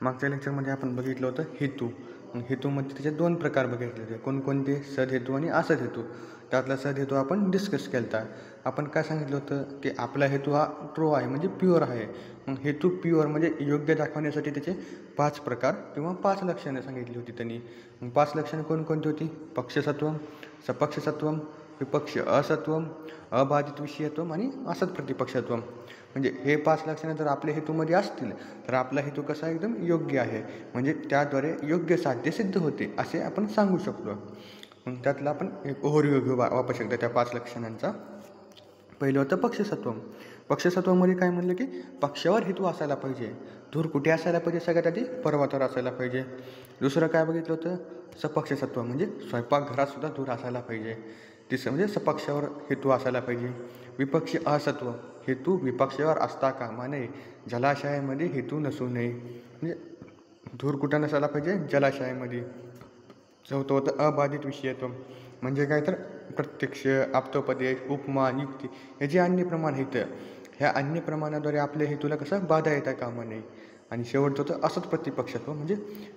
मागच्या लेक्चरमध्ये आपण बघितलं होतं हेतू. हेतूमध्ये त्याचे दोन प्रकार बघितले होते, कोणकोणते? सदहेतू आणि असदहेतू. त्यातला सदहेतू आपण डिस्कस केला होता. आपण काय सांगितलं होतं की आपला हेतू हा ट्रू आहे, म्हणजे प्युअर आहे. मग हेतू प्युअर म्हणजे योग्य दाखवण्यासाठी त्याचे 5 प्रकार किंवा 5 लक्षणं सांगितली होती त्यांनी. मग 5 लक्षणं कोणकोणती होती? पक्षसत्वम, सपक्षसत्वम, विपक्ष असत्वम, अबाधित विषयत्वम आणि असत प्रतिपक्षत्वम. म्हणजे हे 5 लक्षणं जर आपल्या हेतूमध्ये असतील तर आपला हेतू कसा एकदम योग्य आहे, म्हणजे त्याद्वारे योग्य साध्य सिद्ध होते असे आपण सांगू शकतो. मग त्यातला आपण एक ओव्हरव्ह्यू घेऊ वापरू शकतो त्या 5 लक्षणांचा. पहिलं होतं पक्षसत्वम. पक्षसत्वामध्ये काय म्हणलं की पक्षावर हेतू असायला पाहिजे. धूर कुठे असायला पाहिजे? सगळ्यात आधी पर्वतावर असायला पाहिजे. दुसरं काय बघितलं होतं? सपक्षसत्व, म्हणजे स्वयंपाकघरातसुद्धा धूर असायला पाहिजे. तिसरं म्हणजे सपक्षावर हेतू असायला पाहिजे. विपक्षी असत्व, हेतू विपक्षावर असता कामा नये. जलाशयामध्ये हेतू नसू नये, म्हणजे धूर कुठं नसायला पाहिजे? जलाशयामध्ये. चौथं होतं अबाधित विषयत्व, म्हणजे काय तर प्रत्यक्ष, आप्तोपदेश, उपमान, युक्ती हे जे अन्य प्रमाण आहेत, ह्या अन्य प्रमाणाद्वारे आपल्या हेतूला कसं बाधा येता कामा नये. आणि शेवटचं होतं असत प्रतिपक्षत्व, म्हणजे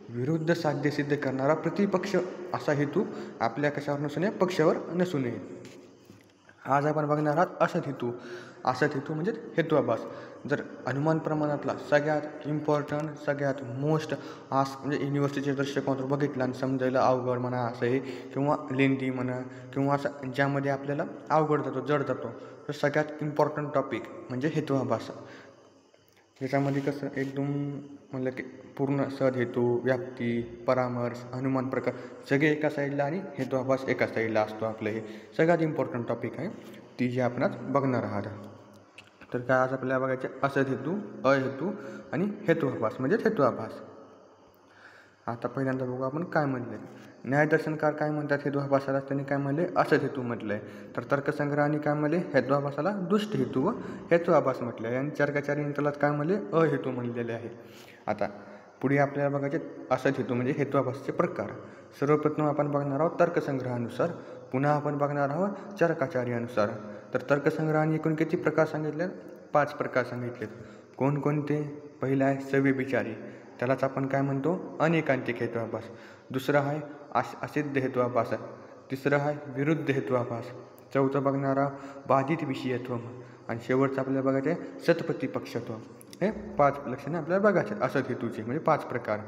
विरुद्ध साध्य सिद्ध करणारा प्रतिपक्ष असा हेतू आपल्या कशावर नसू नये? पक्षावर नसू नये. आज आपण बघणार आहात असत हेतू. असत हेतू म्हणजे हेतुआभास. जर अनुमान प्रमाणातला सगळ्यात इम्पॉर्टंट, सगळ्यात मोस्ट म्हणजे युनिव्हर्सिटीच्या दृष्टिकोनातून बघितलं आणि समजायला अवघड म्हणा असं आहे, किंवा लेंदी म्हणा, किंवा असं ज्यामध्ये आपल्याला अवघड जातो, जड जातो, तर सगळ्यात इम्पॉर्टंट टॉपिक म्हणजे हेतुआभास. त्याच्यामध्ये कसं एकदम म्हणलं की पूर्ण सदहेतू, व्याप्ती, परामर्श, अनुमान प्रकार सगळे एका साईडला आणि हेतुआभास एका साईडला असतो. आपलं हे सगळ्यात इम्पॉर्टंट टॉपिक आहे, ती जे आपण आज बघणार आहात. तर काय आज आपल्याला बघायचे? असदहेतू, अहेतू आणि हेतुआभास म्हणजेच हेतुआभास. आता पहिल्यांदा बघू आपण काय म्हणले. न्यायदर्शनकार काय म्हणतात? हेतुआभासाला त्यांनी काय म्हणले? असदहेतू म्हटलं आहे. तर तर्कसंग्रहाने काय म्हणले? हेतुआभासाला दुष्ट हेतू व हेतुआभास म्हटलं आहे. आणि चर्काचार्य त्याला काय म्हणले? अहेतू म्हणलेले आहे. आता पुढे आपल्याला बघायचे असदहेतू म्हणजे हेतुआभासचे प्रकार. सर्वप्रथम आपण बघणार आहोत तर्कसंग्रहानुसार, पुन्हा आपण बघणार आहोत चर्काचार्यानुसार. तर तर्कसंग्रहाने एकूण किती प्रकार सांगितले? 5 प्रकार सांगितलेत. कोणकोणते? पहिला आहे सव्यभिचारी, त्यालाच आपण काय म्हणतो? अनेकांतिक हेतुआभास. दुसरा आहे असिद्ध हेतुआभास. तिसरं आहे विरुद्ध हेतुआभास. चौथं बघणारा बाधित विषयत्व. आणि शेवटचं आपल्याला बघायचं आहे सतप्रतिपक्षत्व. हे 5 लक्षणे आपल्याला बघायचे असद हेतूचे, म्हणजे 5 प्रकार.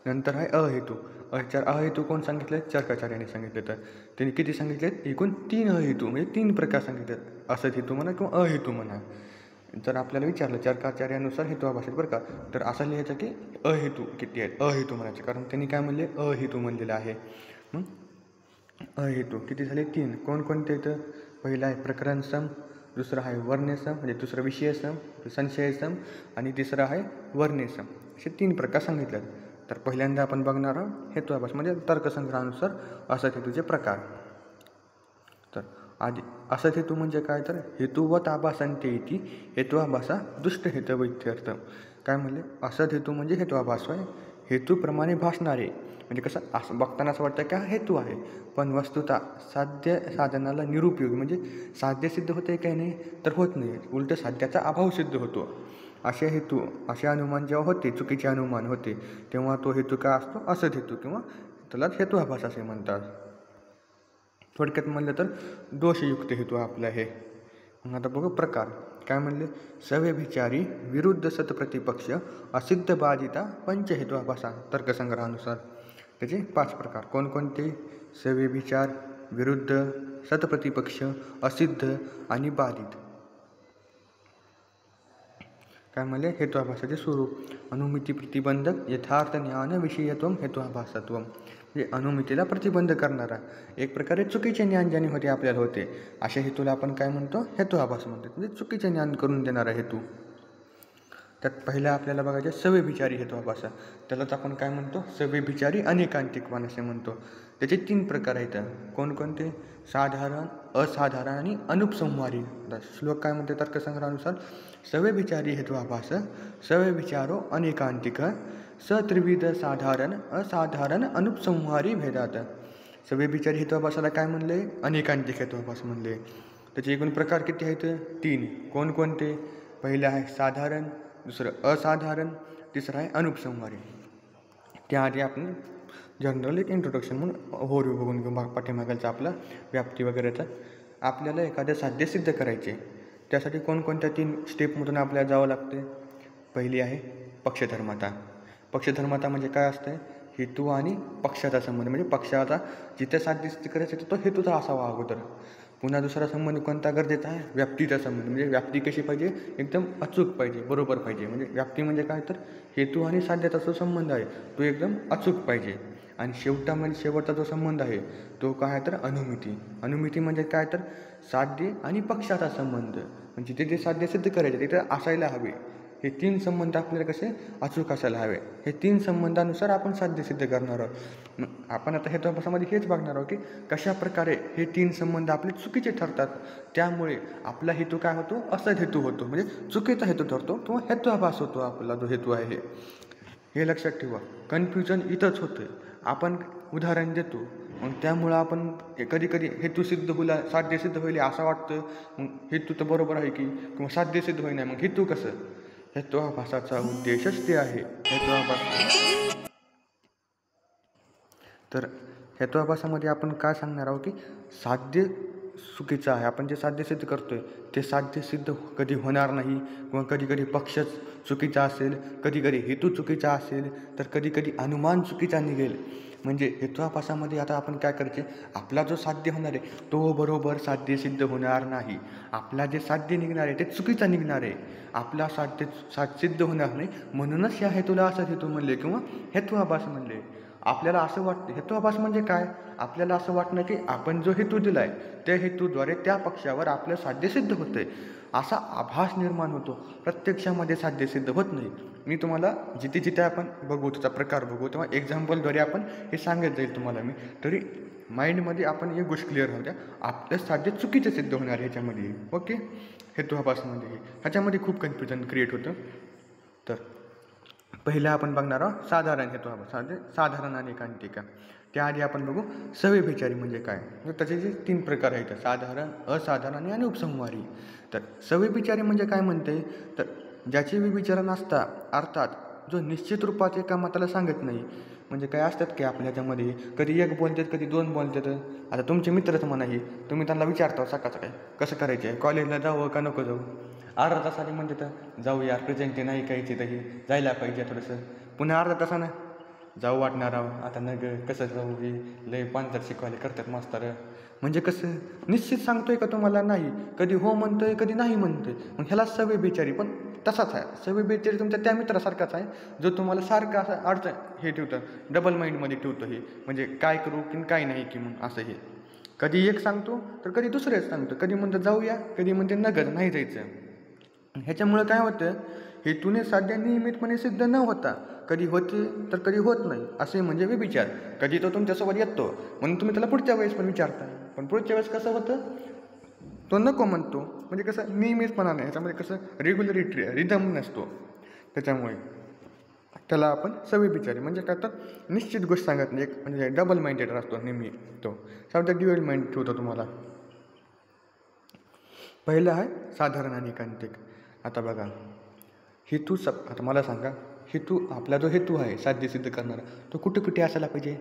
नंतर आहे अहेतू. अहेतू कोण सांगितले? चर्काचार्याने सांगितले. तर त्यांनी किती सांगितलेत? एकूण 3 अहेतू, म्हणजे 3 प्रकार सांगितलेत. असद हेतू म्हणा किंवा अहेतू म्हणा. जर आपल्याला विचारलं चर्काचार्यानुसार हेतुआभासाचे प्रकार, तर असं लिहायचं की अहेतू किती आहेत? अहेतू म्हणायचे, कारण त्यांनी काय म्हणले? अहेतू म्हणलेलं आहे. मग अहेतू किती झाले? 3. कोणकोणते येतं? पहिला आहे प्रकरणसम, दुसरं आहे वर्णसम, म्हणजे दुसरं विषयसम, संशयसम, आणि तिसरं आहे वर्णसम. असे 3 प्रकार सांगितले. तर पहिल्यांदा आपण बघणार आहोत हेतुआभास म्हणजे तर्कसंग्रहानुसार असत हेतूचे प्रकार. तर आधी असत हेतू म्हणजे काय? तर हेतुवत आभासांते इति हेतुआभासा दुष्ट हेतवैत्यर्थ. काय म्हणले? असत हेतू म्हणजे हेतुआभास होय, हेतूप्रमाणे भासणारे, म्हणजे कसं असं बघताना असं वाटतं की हा हेतू आहे, पण वस्तुतः साध्य साधनाला निरुपयोगी, म्हणजे साध्य सिद्ध होते काही नाही, तर होत नाही, उलट साध्याचा अभाव सिद्ध होतो. असे हेतू, असे अनुमान जेव्हा होते, चुकीचे अनुमान होते, तेव्हा तो हेतू काय असतो? असत हेतू, किंवा त्यालाच हेतुआभास असे म्हणतात. थोडक्यात म्हणलं तर दोषयुक्त हेतू आपला हे. मग आता बघू प्रकार. काय म्हणले? सव्यभिचारी, विरुद्ध सतप्रतिपक्ष, असिद्ध बाधिता, पंचहेतुआभासा. तर्कसंग्रहानुसार त्याचे 5 प्रकार. कोणकोणते? सव्यभिचार, विरुद्ध, सतप्रतिपक्ष, असिद्ध आणि बाधित. काय म्हणले? हेतुआभासाचे स्वरूप. अनुमिती प्रतिबंधक, यथार्थ ज्ञान विषयत्व, हेतुआभासत्व. म्हणजे अनुमितीला प्रतिबंध करणारा, एक प्रकारे चुकीचे ज्ञान ज्याने होते आपल्याला होते, अशा हेतूला आपण काय म्हणतो? हेतुआभास म्हणतो, म्हणजे चुकीचे ज्ञान करून देणारा हेतू. त्यात पहिला आपल्याला बघायचे सव्यभिचारी हेतुआभास. त्यालाच आपण काय म्हणतो? सव्यभिचारी अनेकांतिकवान असे म्हणतो. त्याचे 3 प्रकार आहेत. कोणकोणते? साधारण, असाधारण आणि अनुपसंहारी. श्लोक काय म्हणते तर्कसंग्रहानुसार? सव्यभिचारी हेतुआभास, सव्यभिचारो अनेकांतिक, सत्रिविध साधारण, असाधारण, अनुपसंहारी भेदात. सव्यभिचारी हेतुआभासाला काय म्हणले? अनेकांतिक हेतुआभास म्हणले. त्याचे एकूण प्रकार किती आहेत? 3. कोणकोणते? पहिलं आहे साधारण, दुसरं असाधारण तिसरा आहे अनुपसंहारी. त्याआधी आपण जनरल एक इंट्रोडक्शन म्हणून ओव्हरव्ह्यू बघून घेऊ पाठीमागायचा आपला व्याप्ती वगैरेचा. आपल्याला एखादं साध्य सिद्ध करायचे, त्यासाठी कोणकोणत्या 3 स्टेपमधून आपल्याला जावं लागते. पहिली आहे पक्षधर्मता. पक्षधर्मता म्हणजे काय असतं? हेतू आणि पक्षाचा संबंध, म्हणजे पक्षाचा जिथे साध्य सिद्ध करायचा तो हेतूचा असावा अगोदर. पुन्हा दुसरा संबंध कोणता गरजेचा आहे? व्याप्तीचा संबंध, म्हणजे व्याप्ती कशी पाहिजे? एकदम अचूक पाहिजे, बरोबर पाहिजे. म्हणजे व्याप्ती म्हणजे काय? तर हेतू आणि साध्याचा जो संबंध आहे तो एकदम अचूक पाहिजे. आणि शेवटचा जो संबंध आहे तो काय आहे? तर अनुमिती. अनुमिती म्हणजे काय? तर साध्य आणि पक्षाचा संबंध, म्हणजे जिथे जे साध्य सिद्ध करायचे तिथे असायला हवे. हे 3 संबंध आपल्याला कसे अचूक असायला हवे. हे 3 संबंधानुसार आपण साध्य सिद्ध करणार आहोत. आपण आता हेतुअभ्यासामध्ये हेच बघणार आहोत की कशा प्रकारे हे 3 संबंध आपले चुकीचे ठरतात. त्यामुळे आपला हेतू काय होतो? असद हेतू होतो, म्हणजे चुकीचा हेतू ठरतो किंवा हेतुआभास होतो. आपला जो हेतू आहे हे लक्षात ठेवा. कन्फ्युजन इथंच होतं. आपण उदाहरण देतो, मग त्यामुळं आपण कधी कधी हेतू सिद्ध होईल, साध्य सिद्ध होईल असं वाटतं. मग हेतू तर बरोबर आहे की, किंवा साध्य सिद्ध होईल नाही, मग हेतू कसं? हेतुआभासाचा उद्देशच ते आहे. तर हेतुआभासामध्ये आपण काय सांगणार आहोत की साध्य चुकीचं आहे. आपण जे साध्य सिद्ध करतोय ते साध्य सिद्ध कधी होणार नाही, किंवा कधी कधी पक्ष चुकीचा असेल, कधी कधी हेतू चुकीचा असेल, तर कधी कधी अनुमान चुकीचा निघेल. म्हणजे हेतुआभासामध्ये आता आपण काय करायचे? आपला जो साध्य होणार आहे तो बरोबर साध्य सिद्ध होणार नाही. आपला जे साध्य निघणार आहे ते चुकीचा निघणार आहे. आपला साध्य सिद्ध होणार नाही, म्हणूनच या हेतूला असं हेतू म्हणले किंवा हेतुआभास म्हणले. आपल्याला असं वाटतं, हेतुआभास म्हणजे काय? आपल्याला असं वाटणं की आपण जो हेतू दिला आहे त्या हेतूद्वारे त्या पक्षावर आपलं साध्य सिद्ध होतं आहे, असा आभास निर्माण होतो. प्रत्यक्षामध्ये साध्य सिद्ध होत नाही. मी तुम्हाला जिथे जिथे आपण बघू, त्याचा प्रकार बघू, तेव्हा एक्झाम्पलद्वारे आपण हे सांगत जाईल तुम्हाला मी. तरी माइंडमध्ये आपण एक गोष्ट क्लिअर राहू द्या, आपलं साध्य चुकीचं सिद्ध होणार ह्याच्यामध्ये. ओके, हेतुआभासमध्ये ह्याच्यामध्ये खूप कन्फ्युजन क्रिएट होतं. तर पहिला आपण बघणार आहोत साधारण हेतुआभास, म्हणजे साधारण आणि एकांतिका. त्याआधी आपण बघू सव्यभिचारी म्हणजे काय. त्याचे जे 3 प्रकार आहेत, साधारण, असाधारण आणि उपसंहारी. तर सव्यभिचारी म्हणजे काय म्हणते? तर ज्याचे विचार नसता, अर्थात जो निश्चित रूपात एका मताला सांगत नाही. म्हणजे काय असतात की आपल्या ह्याच्यामध्ये कधी 1 बोलतात, कधी 2 बोलतात. आता तुमचे मित्रच म्हणाही, तुम्ही त्यांना विचारता सकाळ सकाळी कसं करायचं आहे, कॉलेजला जावं का नको जाऊ? अर्धा तासाने म्हणते तर जाऊ यार, प्रेझेंट नाही कायची तरी जायला पाहिजे थोडंसं. पुन्हा अर्धा तासानं जाऊ वाटणार आहो, आता न कसं जाऊ, हे लय पांचर शिकवायला करतात मास्तर. म्हणजे कसं निश्चित सांगतोय का तुम्हाला? नाही. कधी हो म्हणतोय, कधी नाही म्हणतोय. मग ह्याला सव्यभिचारी. पण तसाच आहे सव्यभिचारी, तुमच्या त्या मित्रासारखाच आहे जो तुम्हाला सारखं असं अडचण हे ठेवतं, डबल माइंडमध्ये ठेवतं. हे म्हणजे काय करू की काय नाही की मग असं. हे कधी एक सांगतो तर कधी दुसरेच सांगतो. कधी म्हणतं जाऊया, कधी म्हणते नगद नाही जायचं. ह्याच्यामुळं काय होतं? हेतूने साध्य नियमितपणे सिद्ध न होता कधी होते तर कधी होत नाही, असे म्हणजे व्यभिचार. कधी तो तुमच्यासोबत येतो म्हणून तुम्ही त्याला पुढच्या वेळेस पण विचारता, पण पुढच्या वेळेस कसं होतं? तो नको म्हणतो. म्हणजे कसं नियमितपणा नाही, ह्याच्यामध्ये कसं रेग्युलरिटी रिदम नसतो. त्याच्यामुळे त्याला आपण सव्यभिचारी म्हणजे काय? तर निश्चित गोष्ट सांगत नाही. एक म्हणजे डबल माइंडेड असतो नेहमी तो. समजा ड्युअल माइंड ठेवतो तुम्हाला. पहिलं आहे साधारण आणि एकांतिक. आता बघा हेतू आता मला सांगा, हेतू आपला जो हेतू आहे साध्य सिद्ध करणारा तो कुठे कुठे असायला पाहिजे?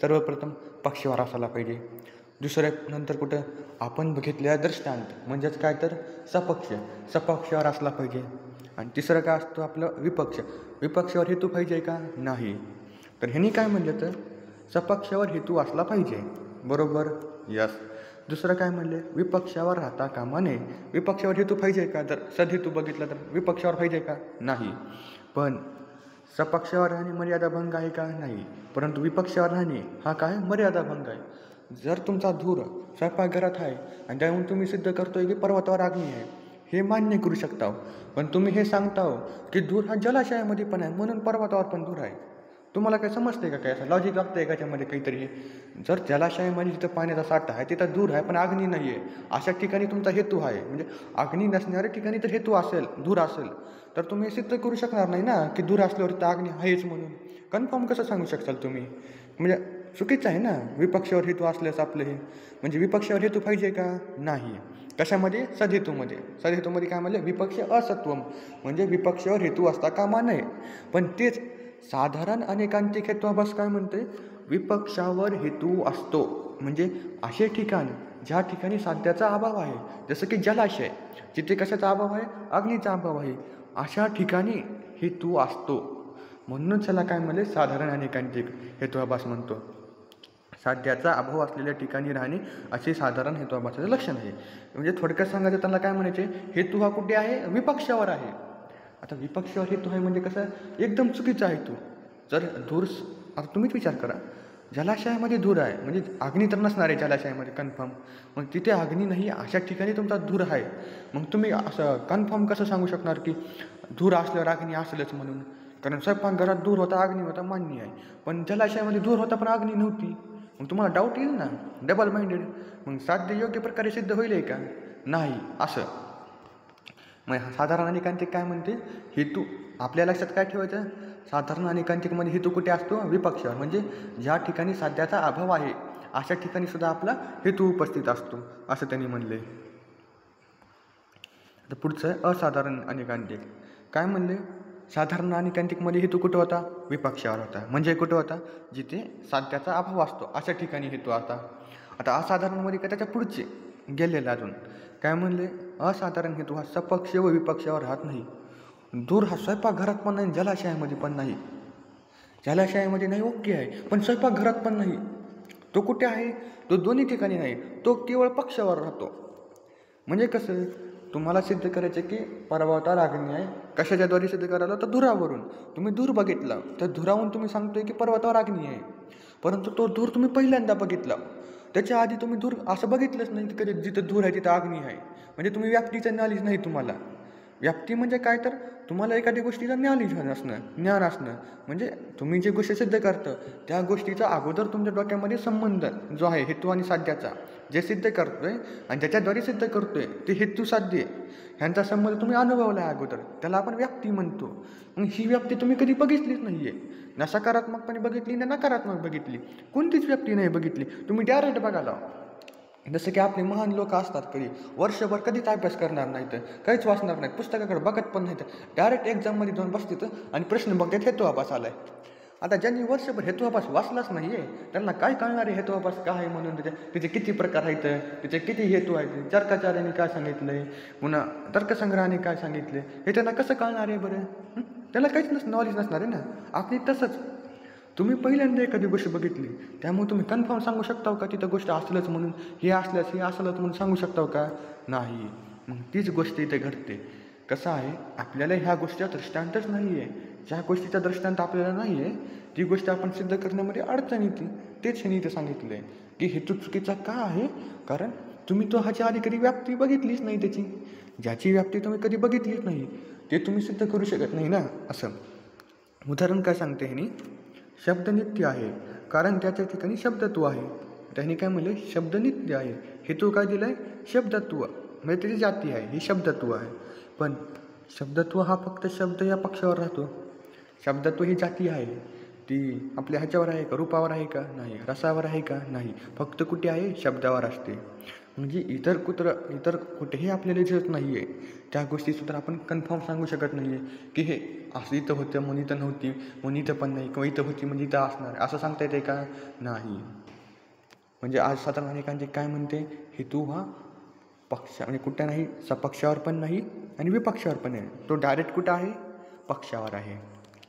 सर्वप्रथम पक्षावर असायला पाहिजे. नंतर कुठं आपण बघितलेला दृष्टांत म्हणजेच काय? तर सपक्षावर असला पाहिजे. आणि तिसरं काय असतो आपलं? विपक्षावर हेतू पाहिजे का? नाही. तर ह्यांनी काय म्हणलं? तर सपक्षावर हेतू असला पाहिजे. बरोबर, यस. दुसरं काय म्हणले? विपक्षावर राहता कामा नये. विपक्षावर हेतू पाहिजे का? तर सदहेतू बघितला तर विपक्षावर पाहिजे का? नाही. पण सपक्षावर राहणे मर्यादाभंग आहे का? नाही. परंतु विपक्षावर राहणे हा काय? मर्यादाभंग आहे. जर तुमचा धूर स्वयंपाकघरात आहे आणि त्याहून तुम्ही सिद्ध करतोय की पर्वतावर अग्नी आहे, हे मान्य करू शकता. पण तुम्ही हे सांगता की धूर हा जलाशयामध्ये पण आहे म्हणून पर्वतावर पण धूर आहे. तुम्हाला काय समजते का? काय असं लॉजिक लागतं याच्यामध्ये काहीतरी? जर जलाशयामध्ये जिथं पाण्याचा साठा आहे तिथं धूर आहे पण अग्नी नाही आहे, अशा ठिकाणी तुमचा हेतू आहे. म्हणजे अग्नी नसणाऱ्या ठिकाणी तर हेतू असेल, धूर असेल, तर तुम्ही सिद्ध करू शकणार नाही ना की धूर असल्यावर तर अग्नी आहेच म्हणून. कन्फर्म कसं सांगू शकाल तुम्ही? म्हणजे चुकीचं आहे ना. विपक्षावर हेतू असल्यास आपलं हे म्हणजे विपक्षावर हेतू पाहिजे का? नाही. कशामध्ये? सदहेतूमध्ये. सदहेतूमध्ये काय म्हणले? विपक्ष असत्वम, म्हणजे विपक्षावर हेतू असता कामा नये. पण तेच साधारण अनेकांतिक हेत्वाभास काय म्हणते? विपक्षावर हेतू असतो, म्हणजे असे ठिकाण ज्या ठिकाणी साध्याचा अभाव आहे, जसं की जलाशय, जिथे कशाचा अभाव आहे? अग्नीचा अभाव आहे, अशा ठिकाणी हेतू असतो. म्हणूनच त्याला काय म्हणले? साधारण अनेकांतिक हेत्वाभास म्हणतो. साध्याचा अभाव असलेल्या ठिकाणी राहणे असे साधारण हेतुभासाचे लक्षण आहे. म्हणजे थोडक्यात सांगायचं त्यांना काय म्हणायचे? हेतू हा कुठे आहे? विपक्षावर आहे. आता विपक्षावर हेतू आहे म्हणजे कसं? एकदम चुकीचा हेतू. जर धूर, आता तुम्हीच विचार करा, जलाशयामध्ये धूर आहे म्हणजे अग्नी तर नसणार आहे जलाशयामध्ये कन्फर्म. मग तिथे अग्नी नाही अशा ठिकाणी तुमचा धूर आहे. मग तुम्ही असं कन्फर्म कसं सांगू शकणार की धूर असल्यावर अग्नी असेलच म्हणून? कारण स्वयंपाकघरात धूर होता, अग्नी होता, मान्य आहे. पण जलाशयामध्ये धूर होता पण अग्नी नव्हती. मग तुम्हाला डाऊट येईल ना, डबल माइंडेड. मग साध्य योग्य प्रकारे सिद्ध होईल आहे का? नाही. असं मग साधारण अनेकांतिक काय म्हणते? हेतू आपल्या लक्षात काय ठेवायचं? साधारण अनेकांतिकमध्ये हेतू कुठे असतो? विपक्षावर, म्हणजे ज्या ठिकाणी साध्याचा अभाव आहे अशा ठिकाणी सुद्धा आपला हेतू उपस्थित असतो, असं त्यांनी म्हणले. आता पुढचं आहे असाधारण अनेकांतिक. काय म्हणले? साधारण अनेकांतिकमध्ये हेतू कुठं होता? विपक्षावर होता, म्हणजे कुठं होता? जिथे साध्याचा अभाव असतो अशा ठिकाणी हेतू होता. आता असाधारणमध्ये काय त्याच्या पुढचे गेलेलं अजून काय म्हणले? असाधारण हेतू हा सपक्ष व विपक्षावर राहत नाही. दूर हा स्वयंपाकघरात पण नाही, जलाशयामध्ये पण नाही. जलाशयामध्ये नाही ओके आहे, पण स्वयंपाकघरात पण नाही. तो कुठे आहे? तो दोन्ही ठिकाणी नाही, तो केवळ पक्षावर राहतो. म्हणजे कसं? तुम्हाला सिद्ध करायचं की पर्वतावर अग्नी आहे. कशाच्याद्वारे सिद्ध करायला? तर धुरावरून. तुम्ही धूर बघितला, तर धुरावरून तुम्ही सांगतोय की पर्वतावर अग्नी आहे. परंतु तो धूर तुम्ही पहिल्यांदा बघितला, त्याच्या आधी तुम्ही धूर असं बघितलंच नाही की कधी जिथं धूर आहे तिथं अग्नी आहे. म्हणजे तुम्ही व्याप्तीचं नॉलेज नाही तुम्हाला. व्याप्ती म्हणजे काय? तर तुम्हाला एखाद्या गोष्टीचं ज्ञान असणं. म्हणजे तुम्ही जे गोष्टी सिद्ध करतं त्या गोष्टीचा अगोदर तुमच्या डोक्यामध्ये संबंध जो आहे हेतू आणि साध्याचा, जे सिद्ध करतोय आणि ज्याच्याद्वारे सिद्ध करतोय ते हेतू साध्य ह्यांचा संबंध तुम्ही अनुभवला आहे अगोदर, त्याला आपण व्याप्ती म्हणतो. मग ही व्याप्ती तुम्ही कधी बघितलीच नाही आहे. ना सकारात्मकपणे बघितली ना नकारात्मक बघितली, कोणतीच व्याप्ती नाही बघितली. तुम्ही डायरेक्ट बघायला, जसं की आपले महान लोक असतात, कधी वर्षभर कधीच अभ्यास करणार नाहीत, काहीच वाचणार नाहीत, पुस्तकाकडे बघत पण नाहीत, डायरेक्ट एक्झाममध्ये जाऊन बसतात आणि प्रश्न बघतात हेतुआभास आलाय. आता ज्यांनी वर्षभर हेतुआभास वाचलाच नाही आहे त्यांना काय कळणार आहे हेतुआभास काय आहे म्हणून? त्याचे किती प्रकार आहेत, त्याचे किती हेतू आहेत, तर्काचार्याने काय सांगितलं आहे, पुन्हा तर्कसंग्रहाने काय सांगितले, हे त्यांना कसं कळणार आहे बरं? त्याला काहीच नॉलेज नसणार आहे ना. आपली तसंच तुम्ही पहिल्यांदा एखादी गोष्ट बघितली त्यामुळे तुम्ही कन्फर्म सांगू शकता का तिथं गोष्ट असलंच म्हणून, हे असल्यास हे असलंच म्हणून सांगू शकता का? नाही. मग तीच गोष्ट इथे घडते. कसं आहे? आपल्याला ह्या गोष्टीचा दृष्टांतच नाही आहे. ज्या गोष्टीचा दृष्टांत आपल्याला नाही आहे ती गोष्ट आपण सिद्ध करण्यामध्ये अडचण येते. तेच ह्याने इथं सांगितलं आहे की हेतू चुकीचा का आहे? कारण तुम्ही तो ह्याच्या आधी कधी व्याप्ती बघितलीच नाही त्याची. ज्याची व्याप्ती तुम्ही कधी बघितलीच नाही ते तुम्ही सिद्ध करू शकत नाही ना. असं उदाहरण काय सांगते ह्यानी? शब्द नित्य आहे कारण त्याच्या ठिकाणी शब्दत्व आहे. त्याने काय म्हणले? शब्द नित्य आहे. हेतू काय दिलं आहे? शब्दत्व, म्हणजे त्याची जाती आहे ही शब्दत्व आहे. पण शब्दत्व हा फक्त शब्द या पक्षावर राहतो. शब्दत्व ही जाती आहे, ती आपल्या ह्याच्यावर आहे का? रूपावर आहे का? नाही. रसावर आहे का? नाही. फक्त कुठे आहे? शब्दावर असते. म्हणजे इतर कुठेही आपल्याला दिसत नाही आहे त्या गोष्टीसुद्धा आपण कन्फर्म सांगू शकत नाही आहे की हे असं इथं होतं म्हणून इथं नव्हती, म्हणून इथं पण नाही, किंवा इथं होती म्हणजे इथं असणार, असं सांगता येते का? नाही. म्हणजे आज साधारण अनेकांचे काय म्हणते? हेतू हा म्हणजे कुठं नाही, सपक्षावर पण नाही आणि विपक्षावर पण नाही, तो डायरेक्ट कुठं आहे? पक्षावर आहे.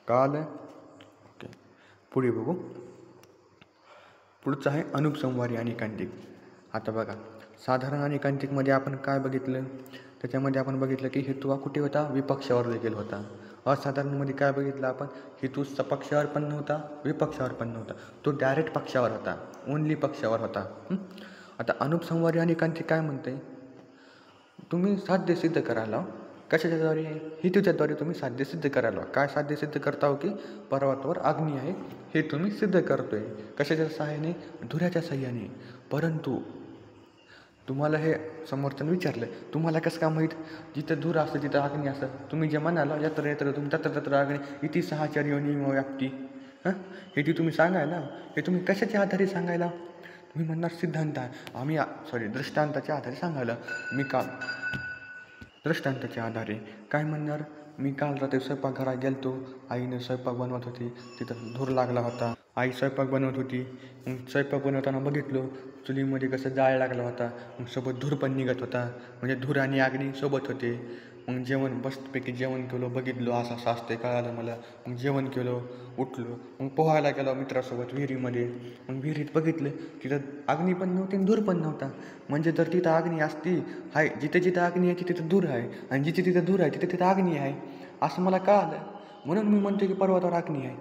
कळालं? ओके, पुढे बघू. पुढचं आहे अनुपसंवारी अनेकांतिक. आता बघा, साधारण अनेकांतिकमध्ये आपण काय बघितलं? त्याच्यामध्ये आपण बघितलं की हेतू हा कुठे होता? विपक्षावर देखील होता. असाधारणमध्ये काय बघितलं आपण? हेतू सपक्षावर पण नव्हता, विपक्षावर पण नव्हता, तो डायरेक्ट पक्षावर होता, ओनली पक्षावर होता. आता अनुपसंवारी अनेकांतिक काय म्हणते? तुम्ही साध्य सिद्ध करायला कशाच्याद्वारे? हेतूच्याद्वारे तुम्ही साध्य सिद्ध करायला. काय साध्य सिद्ध करता हो? की पर्वतावर अग्नी आहे हे तुम्ही सिद्ध करतोय. कशाच्या सहाय्याने? धुऱ्याच्या सहाय्याने. परंतु तुम्हाला हे समोरच्यानं विचारलं, तुम्हाला कसं का माहीत जिथं धूर असतं तिथं अग्नी असतं? तुम्ही जे म्हणाला यत्र यत्र तुम्ही तत्र तत्र अग्नी इति सहचर्यो नियमो व्याप्ती, हे जे तुम्ही सांगायला, हे तुम्ही कशाच्या आधारे सांगायला? तुम्ही म्हणणार सिद्धांत आहे, आम्ही दृष्टांताच्या आधारे सांगायला मी काल दृष्टांताच्या आधारे काय म्हणणार, मी काल रात्री स्वयंपाकघरात गेलतो, आईने स्वयंपाक बनवत होती, तिथं धूर लागला होता, आई स्वयंपाक बनवत होती, मग स्वयंपाक बनवताना बघितलो चुलीमध्ये कसं जाळ लागला होता, मग सोबत धूर पण निघत होता, म्हणजे धूर आणि अग्नी सोबत होते. मग जेवण मस्तपैकी जेवण केलं, बघितलो असं असं असते कळालं मला. मग जेवण केलं, उठलो, मग पोहायला गेलो मित्रासोबत विहिरीमध्ये. मग विहिरीत बघितलं तिथं अग्नी पण नव्हती आणि धूर पण नव्हता. म्हणजे जर तिथं अग्नी असती आहे, जिथे जिथं अग्नी आहे तिथे धूर आहे, आणि जिथे तिथं धूर आहे तिथे तिथं अग्नी आहे असं मला कळालं. म्हणून मी म्हणतो की पर्वतावर अग्नी आहे.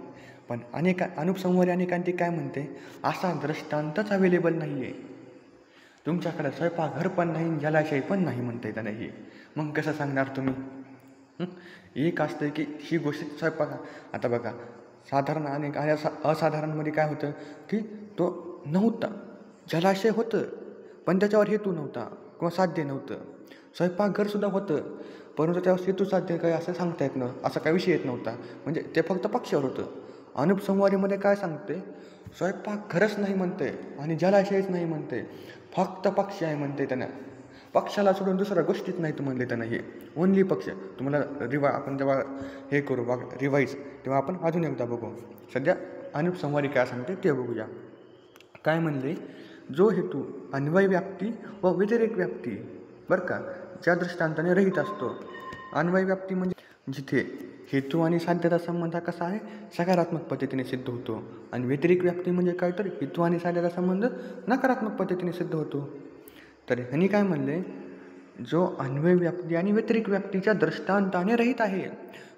पण अनुपसंहारी अनेकांती काय म्हणते, असा दृष्टांतच अवेलेबल नाही आहे. तुमच्याकडे स्वयंपाकघर पण नाही, जलाशय पण नाही म्हणता येतं नाही. मग कसं सांगणार तुम्ही? एक असतं की ही गोष्ट स्वयंपाक. आता बघा, साधारण अनेक असाधारणमध्ये काय होतं की तो नव्हता, जलाशय होतं पण त्याच्यावर हेतू नव्हता किंवा साध्य नव्हतं. स्वयंपाकघरसुद्धा होतं परंतु त्यावर हेतू साध्य काय असं सांगता येत नव्हतं, असा काही विषय येत नव्हता. म्हणजे ते फक्त पक्षावर होतं. अनुपसंहारीमध्ये काय सांगते, स्वयंपाकघरच नाही म्हणते आणि जलाशयच नाही म्हणते, फक्त पक्ष आहे म्हणते. त्यानं पक्षाला सोडून दुसऱ्या गोष्टीच नाहीत म्हणले त्यानं. हे ओनली पक्ष. तुम्हाला आपण जेव्हा हे करू रिवाईज तेव्हा आपण अजून एकदा बघू. सध्या अनुपसंहारी काय सांगते ते बघूया. काय म्हणले, जो हेतू अन्वय व्याप्ती व व्यतिरेक व्याप्ती बरं का ज्या दृष्टांताने रहित असतो. अन्वय व्याप्ती म्हणजे जिथे हेतू आणि साध्यता संबंध हा कसा आहे, सकारात्मक पद्धतीने सिद्ध होतो. आणि व्यतिरिक व्याप्ती म्हणजे काय, तर हेतू आणि साध्यता संबंध नकारात्मक पद्धतीने सिद्ध होतो. तर ह्यांनी काय म्हणले, जो अन्वय व्याप्ती आणि व्यतिरिक व्याप्तीच्या दृष्टांताने रहित आहे,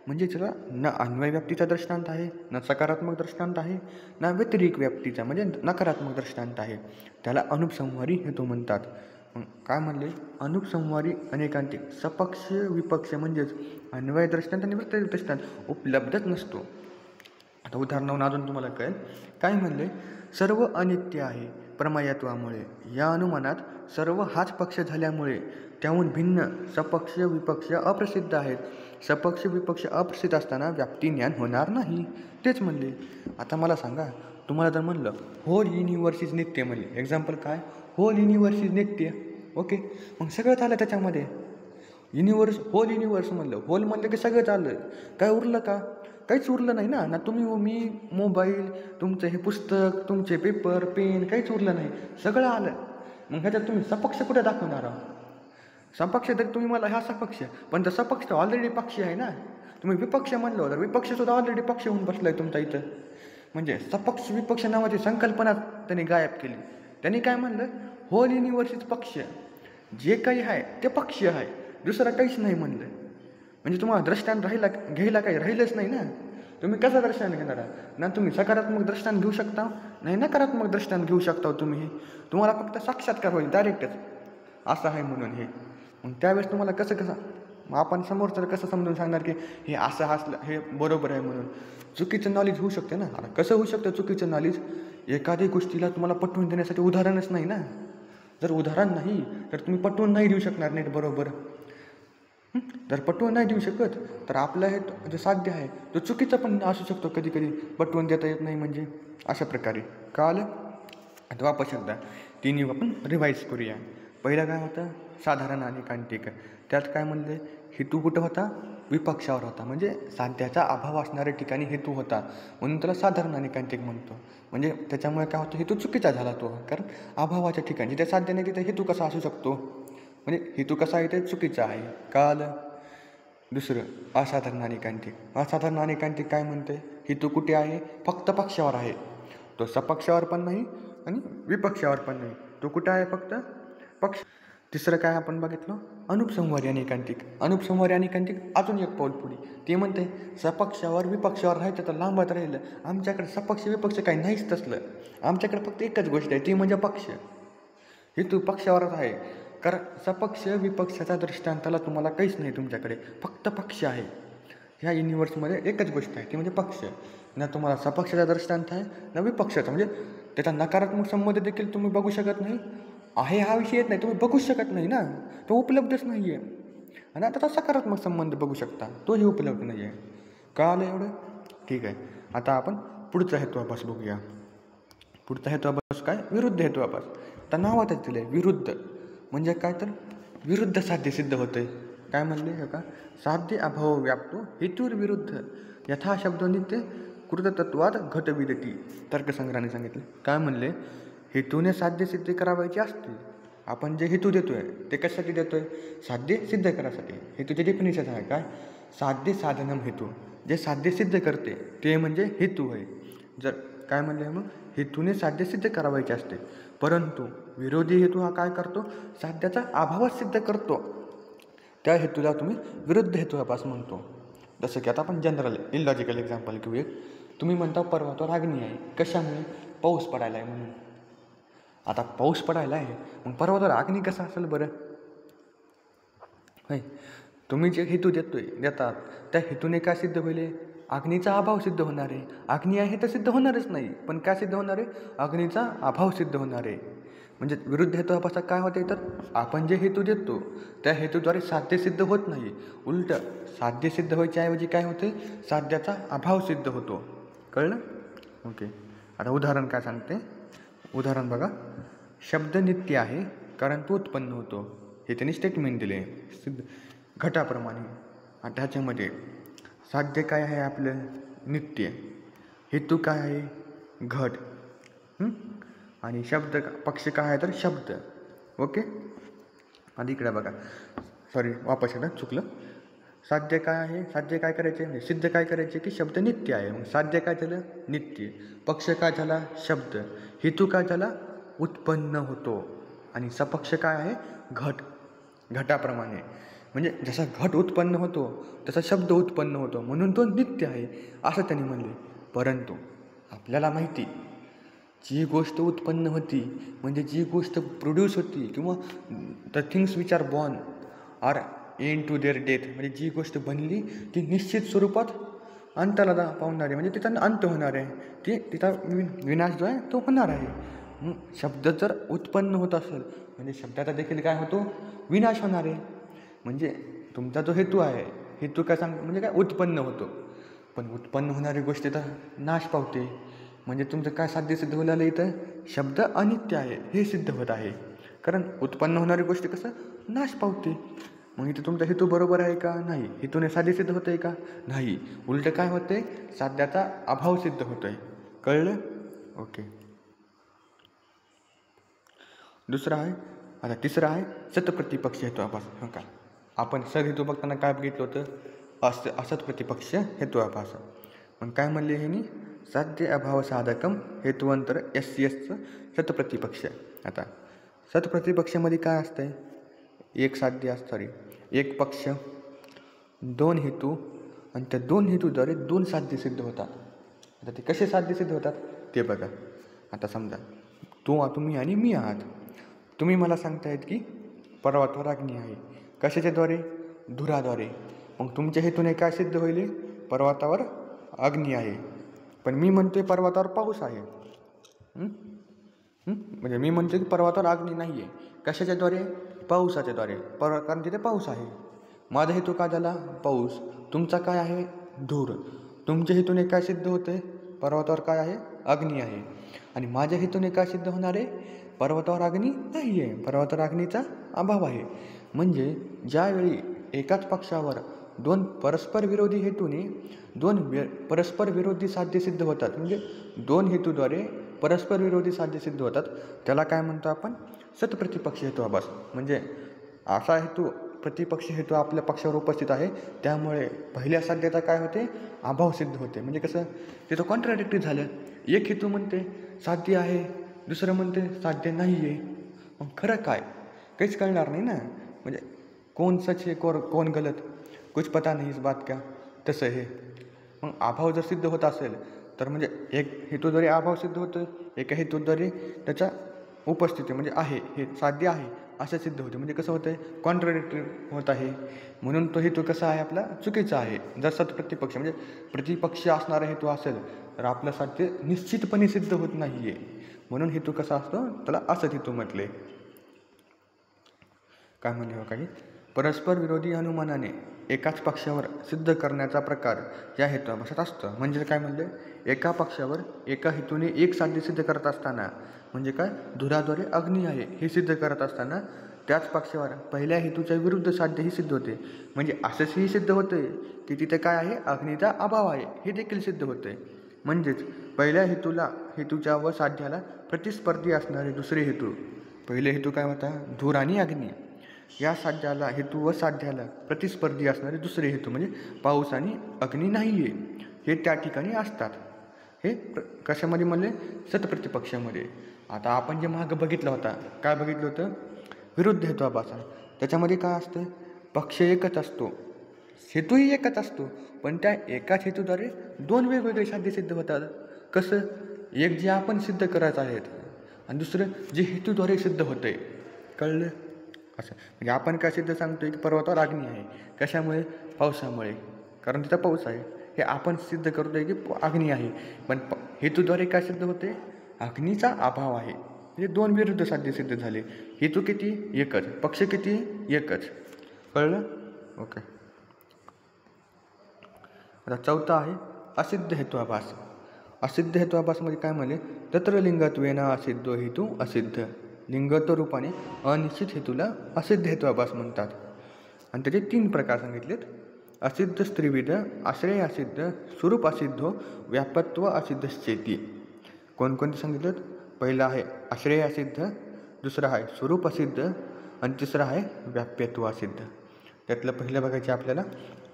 म्हणजे त्याला न अन्वय व्याप्तीचा दृष्टांत आहे, न सकारात्मक दृष्टांत आहे, ना व्यतिरिक व्याप्तीचा म्हणजे नकारात्मक दृष्टांत आहे, त्याला अनुपसंहारी हेतू म्हणतात. काय म्हणले, अनुपसंहारी अनेकांतिक सपक्ष विपक्ष म्हणजेच अन्वय दृष्टांत आणि व्यतिरिक दृष्टांत उपलब्धच नसतो. आता उदाहरणावरून अजून तुम्हाला कळेल. काय म्हणले, सर्व अनित्य आहे प्रमेयत्वामुळे. या अनुमानात सर्व हाच पक्ष झाल्यामुळे त्याहून भिन्न सपक्ष विपक्ष अप्रसिद्ध आहेत. सपक्ष विपक्ष अप्रसिद्ध असताना व्याप्ती ज्ञान होणार नाही, तेच म्हणले. आता मला सांगा, तुम्हाला जर म्हणलं होल युनिवर्स इज नित्य म्हणले, एक्झाम्पल काय, होल युनिवर्स इज नित्य, ओके, मग सगळं झालं त्याच्यामध्ये. युनिवर्स, होल युनिवर्स म्हणलं, होल म्हणलं की सगळं झालं, काय उरलं का, काहीच उरलं नाही ना. ना तुम्ही मी मोबाईल, तुमचं हे पुस्तक, तुमचे पेपर पेन, काहीच उरलं नाही, सगळं आलं. मग ह्याच्यात तुम्ही सपक्ष कुठे दाखवणार आहात? सपक्ष तरी तुम्ही मला ह्या सपक्ष, पण तर सपक्ष ऑलरेडी पक्ष आहे ना. तुम्ही विपक्ष म्हणलं तर विपक्षसुद्धा ऑलरेडी पक्ष होऊन बसला आहे तुमचा इथं. म्हणजे सपक्ष विपक्ष नावाची संकल्पना त्यांनी गायब केली. त्यांनी काय म्हणलं, होल युनिवर्स पक्ष, जे काही आहे ते पक्ष आहे, दुसरं काहीच नाही म्हणलं. म्हणजे तुम्हाला दृष्टांत घ्यायला काही राहिलंच नाही ना. तुम्ही कसं दृष्टांत घेणार आहात ना? तुम्ही सकारात्मक दृष्टांत घेऊ शकता, नाही नकारात्मक दृष्टांत घेऊ शकता तुम्ही. तुम्हाला फक्त साक्षात्कार होईल डायरेक्टच, असं आहे म्हणून हे. मग त्यावेळेस तुम्हाला कसं मग आपण समोरचं कसं समजून सांगणार की हे असं असलं हे बरोबर आहे म्हणून? चुकीचं नॉलेज होऊ शकते ना. आता कसं होऊ शकतं चुकीचं नॉलेज? एखादी गोष्टीला तुम्हाला पटवून देण्यासाठी उदाहरणच नाही ना. जर उदाहरण नाही तर तुम्ही पटवून नाही देऊ शकणार नीट बरोबर. जर पटवून नाही देऊ शकत तर आपलं हे जो साध्य आहे तो चुकीचा पण असू शकतो कधी कधी, पटवून देता येत नाही म्हणजे. अशा प्रकारे कळालं. आता वापस एकदा तिन्ही आपण रिवाईज करूया. पहिलं काय होतं, साधारण आणि कांतिक. त्यात काय म्हणले, हेतू कुठं होता, विपक्षावर होता, म्हणजे साध्याचा अभाव असणाऱ्या ठिकाणी हेतू होता, म्हणून त्याला साधारण आणि कांतिक म्हणतो. म्हणजे त्याच्यामुळे काय होतं, हेतू चुकीचा झाला तो, कारण अभावाच्या ठिकाणी जिथे साध्य नाही तिथे हेतू कसा असू शकतो, म्हणजे हेतू कसा आहे ते चुकीचा आहे. कळालं. दुसरं असाधारण आणि कांतिक. असाधारण आणि कांतिक काय म्हणते, हेतू कुठे आहे, फक्त पक्षावर आहे, तो सपक्षावर पण नाही आणि विपक्षावर पण नाही, तो कुठं आहे, फक्त पक्ष. तिसरं काय आपण बघितलं, अनुपसंहारी आणि कांतिक. अनुपसंहारी आणि कांतिक अजून एक पाऊल पुढे, ते म्हणते सपक्षावर विपक्षावर राहायचं तर लांबत राहिलं. आमच्याकडे सपक्ष विपक्ष काही नाहीच तसलं, आमच्याकडे फक्त एकच गोष्ट आहे ती म्हणजे पक्ष. हेतू पक्षावरच आहे, कारण सपक्ष विपक्षाच्या दृष्टांताला तुम्हाला काहीच नाही, तुमच्याकडे फक्त पक्ष आहे. ह्या युनिवर्समध्ये एकच गोष्ट आहे ती म्हणजे पक्ष. ना तुम्हाला सपक्षाचा दृष्टांत आहे ना विपक्षाचा, म्हणजे त्याचा नकारात्मक संबंध देखील तुम्ही बघू शकत नाही आहे, हा विषय येत नाही, तुम्ही बघूच शकत नाही ना, तो उपलब्धच नाही आहे. आणि आता सकारात्मक संबंध बघू शकता, तोही उपलब्ध नाही आहे. कळालं एवढं? ठीक आहे. आता आपण पुढचा हेतू अभ्यास बघूया. पुढचा हेतू अभ्यास काय विरुद्ध हेतुआभास. आता नावातच दिलं आहे विरुद्ध, म्हणजे काय तर विरुद्ध साध्य सिद्ध होतं आहे. काय म्हणले हे का, साध्य अभाव व्याप्तो हेतूर विरुद्ध यथा शब्दनित्य कृततत्वात घटविदती. तर्कसंग्रहाने सांगितले. काय म्हणले, हेतूने साध्य सिद्ध करावायचे असते. आपण जे हेतू देतो आहे ते कशासाठी देतो आहे, साध्य सिद्ध करायसाठी. हेतूचे डेफिनेशन आहे काय, साध्य साधनम हेतू, जे साध्य सिद्ध करते ते म्हणजे हेतू आहे. जर काय म्हणले मग, हेतूने साध्य सिद्ध करावायचे असते, परंतु विरोधी हेतू हा काय करतो, साध्याचा अभावच सिद्ध करतो. त्या हेतूला तुम्ही विरुद्ध हेतुआभास म्हणतो. जसं की आता आपण जनरल इलॉजिकल एक्झाम्पल घेऊ एक. तुम्ही म्हणता पर्वतावर अग्नी आहे, कशामुळे, पाऊस पडायला आहे म्हणून. आता पाऊस पडायला आहे मग पर्वतावर अग्नी कसा असेल बरं, होय. तुम्ही जे हेतू देतात त्या हेतूने काय सिद्ध होईल, अग्नीचा अभाव सिद्ध होणार आहे. अग्नी आहे तर सिद्ध होणारच नाही, पण काय सिद्ध होणार आहे, अग्नीचा अभाव सिद्ध होणार आहे. म्हणजे विरुद्ध हेतुआभासात काय होते, तर आपण जे हेतू देतो त्या हेतूद्वारे साध्य सिद्ध होत नाही, उलट साध्य सिद्ध व्हायच्या ऐवजी काय होते, साध्याचा अभाव सिद्ध होतो. कळलं? ओके. आता उदाहरण काय सांगते, उदाहरण बघा. शब्द नित्य आहे कारण तो उत्पन्न होतो, हे त्यांनी स्टेटमेंट दिले सिद्ध घटाप्रमाणे. आणि त्याच्यामध्ये साध्य काय आहे आपलं, नित्य. हेतू काय आहे, घट. आणि शब्द पक्ष काय आहे तर शब्द. ओके. आधी इकडे बघा, सॉरी वापस एकदा चुकलं. साध्य काय आहे, साध्य काय करायचे, सिद्ध काय करायचे की शब्द नित्य आहे. मग साध्य काय झालं, नित्य. पक्ष काय झाला, शब्द. हेतू काय झाला, उत्पन्न होतो. आणि सपक्ष काय आहे, घट. घटाप्रमाणे, म्हणजे जसा घट उत्पन्न होतो तसा शब्द उत्पन्न होतो, म्हणून तो नित्य आहे असं त्यांनी म्हणले. परंतु आपल्याला माहिती, जी गोष्ट उत्पन्न होती म्हणजे जी गोष्ट प्रोड्यूस होती, किंवा the things which are born are and to their death, म्हणजे जी गोष्ट बनली ती निश्चित स्वरूपात अंताला पावणार आहे, म्हणजे तिचा अंत होणार आहे, ती तिचा विनाश जो आहे तो होणार आहे. शब्द जर उत्पन्न होत असेल म्हणजे शब्दाचा देखील काय होतो, विनाश होणार आहे. म्हणजे तुमचा जो हेतू आहे, हेतू काय म्हणजे काय, उत्पन्न होतो, पण उत्पन्न होणारी गोष्ट तर नाश पावते. म्हणजे तुमचं काय साध्य सिद्ध होईल इथं, शब्द अनित्य आहे हे सिद्ध होत आहे, कारण उत्पन्न होणारी गोष्ट कसं नाश पावते. मग इथं तुमचा हेतू बरोबर आहे का, नाही. हेतूने साध्य सिद्ध होतं आहे का, नाही. उलट काय होते, साध्याचा अभाव सिद्ध होतो आहे. कळलं? ओके. दुसरा आहे, आता तिसरा आहे सतप्रतिपक्ष हेतुआभास. हो का, आपण सदहेतू बघताना काय बघितलं होतं, असत प्रतिपक्ष हेतुआभास. मग काय म्हणले ह्यांनी, साध्य अभाव साधकम हेतुअंतर यस्यचं सतप्रतिपक्ष. आता सतप्रतिपक्षामध्ये काय असतंय, एक साध्य सॉरी एक पक्ष, दोन हेतू, आणि त्या दोन हेतूद्वारे दोन साध्य सिद्ध होतात. आता ते कसे साध्य सिद्ध होतात ते बघा. आता समजा तुम्ही आणि मी आहात. तुम्ही मला सांगतायत की पर्वतावर अग्नी आहे, कशाच्याद्वारे, धुराद्वारे. मग तुमच्या हेतूने काय सिद्ध होईल, पर्वतावर अग्नी आहे. पण मी म्हणतोय पर्वतावर पाऊस आहे. म्हणजे मी म्हणतो की पर्वतावर अग्नी नाही आहे, कशाच्याद्वारे, पाऊसाच्याद्वारे. कारण तिथे पाऊस आहे. माझा हेतू काय झाला, पाऊस. तुमचा काय आहे, धूर. तुमच्या हेतूने काय सिद्ध होते, पर्वतावर काय आहे, अग्नी आहे. आणि माझ्या हेतूने काय सिद्ध होणार आहे, पर्वतावर अग्नी नाही आहे, पर्वतावर अग्नीचा अभाव आहे. म्हणजे ज्यावेळी एकाच पक्षावर दोन परस्पर विरोधी हेतूने दोन परस्पर विरोधी साध्य सिद्ध होतात, म्हणजे दोन हेतूद्वारे परस्पर विरोधी साध्य सिद्ध होतात, त्याला काय म्हणतो आपण, सतप्रतिपक्ष हेतुआभास. म्हणजे असा हेतू, प्रतिपक्ष हेतू आपल्या पक्षावर उपस्थित आहे, त्यामुळे पहिल्या साध्यता काय होते, अभाव सिद्ध होते. म्हणजे कसं, तिथं कॉन्ट्राडिक्टरी झालं. एक हेतू म्हणते साध्य आहे, दुसरं म्हणते साध्य नाही आहे. मग खरं काय, काहीच कळणार नाही ना. म्हणजे कोण सच है कोण गलत, कुछ पता नहीं इस बात का, तसं हे. मग अभाव जर सिद्ध होत असेल तर म्हणजे एक हेतूद्वारे अभाव सिद्ध होतं, एका हेतूद्वारे त्याच्या उपस्थिती म्हणजे आहे, हे साध्य आहे असं सिद्ध होते. म्हणजे कसं होतं आहे, कॉन्ट्राडिक्टरी होत आहे. म्हणून तो हेतू कसा आहे आपला, चुकीचा आहे. जर सतप्रतिपक्ष म्हणजे प्रतिपक्ष असणारा हेतू असेल तर आपलं साध्य निश्चितपणे सिद्ध होत नाही आहे. म्हणून हेतू कसा असतो, त्याला असत हेतू म्हटले. काय म्हणले हो काही, परस्पर विरोधी अनुमानाने एकाच पक्षावर सिद्ध करण्याचा प्रकार या हेतुआभासात असतं. म्हणजे काय म्हणले, एका पक्षावर एका हेतूने एक साध्य सिद्ध करत असताना, म्हणजे काय, धुराद्वारे अग्नी आहे हे सिद्ध करत असताना त्याच पक्षावर पहिल्या हेतूच्या विरुद्ध साध्यही सिद्ध होते. म्हणजे असंही सिद्ध होतं की तिथे काय आहे, अग्नीचा अभाव आहे हे देखील सिद्ध होतं आहे. म्हणजेच पहिल्या हेतूच्या व साध्याला प्रतिस्पर्धी असणारे दुसरे हेतू, पहिले हेतू काय होता, धूर आणि अग्नी, या साध्याला हेतू व साध्याला प्रतिस्पर्धी असणारे दुसरे हेतू म्हणजे पाऊस आणि अग्नी नाही आहे, हे त्या ठिकाणी असतात. हे कशामध्ये म्हणले, सतप्रतिपक्षामध्ये. आता आपण जे मागं बघितलं होता, काय बघितलं होतं, विरुद्ध हेतुआभास. त्याच्यामध्ये काय असतं, पक्ष एकच असतो, हेतूही एकच असतो, पण त्या एकाच हेतूद्वारे दोन वेगवेगळे साध्य सिद्ध होतात. कसं, एक जे आपण सिद्ध करायचं आहेत आणि दुसरं जे हेतूद्वारे सिद्ध होतं आहे. कळलं? असं म्हणजे आपण काय सिद्ध सांगतोय की पर्वतावर अग्नी आहे, कशामुळे, पावसामुळे, कारण तिथं पाऊस आहे. हे आपण सिद्ध करतोय की अग्नी आहे, पण हेतूद्वारे काय सिद्ध होते, अग्नीचा अभाव आहे. म्हणजे दोन विरुद्ध साध्य सिद्ध झाले. हेतू किती, एकच, पक्ष किती, एकच. कळलं? ओके. आता चौथा आहे असिद्ध हेतुआभास. असिद्ध हेतुआभासमध्ये काय म्हणले, तत्र लिंगत्वेन असिद्धो हेतू असिद्ध. लिंगत्व रूपाने अनिश्चित हेतूला असिद्ध हेतुआभास म्हणतात. आणि त्याचे 3 प्रकार सांगितलेत, असिद्ध स्त्रीविध, आश्रय असिद्ध, स्वरूप असिद्धो, व्यापत्व असिद्धश्चेती. कोणकोणते सांगितलेत, पहिला आहे आश्रय असिद्ध, दुसरा आहे स्वरूप असिद्ध आणि तिसरा आहे व्याप्यत्व असिद्ध. त्यातलं पहिलं बघायचे आपल्याला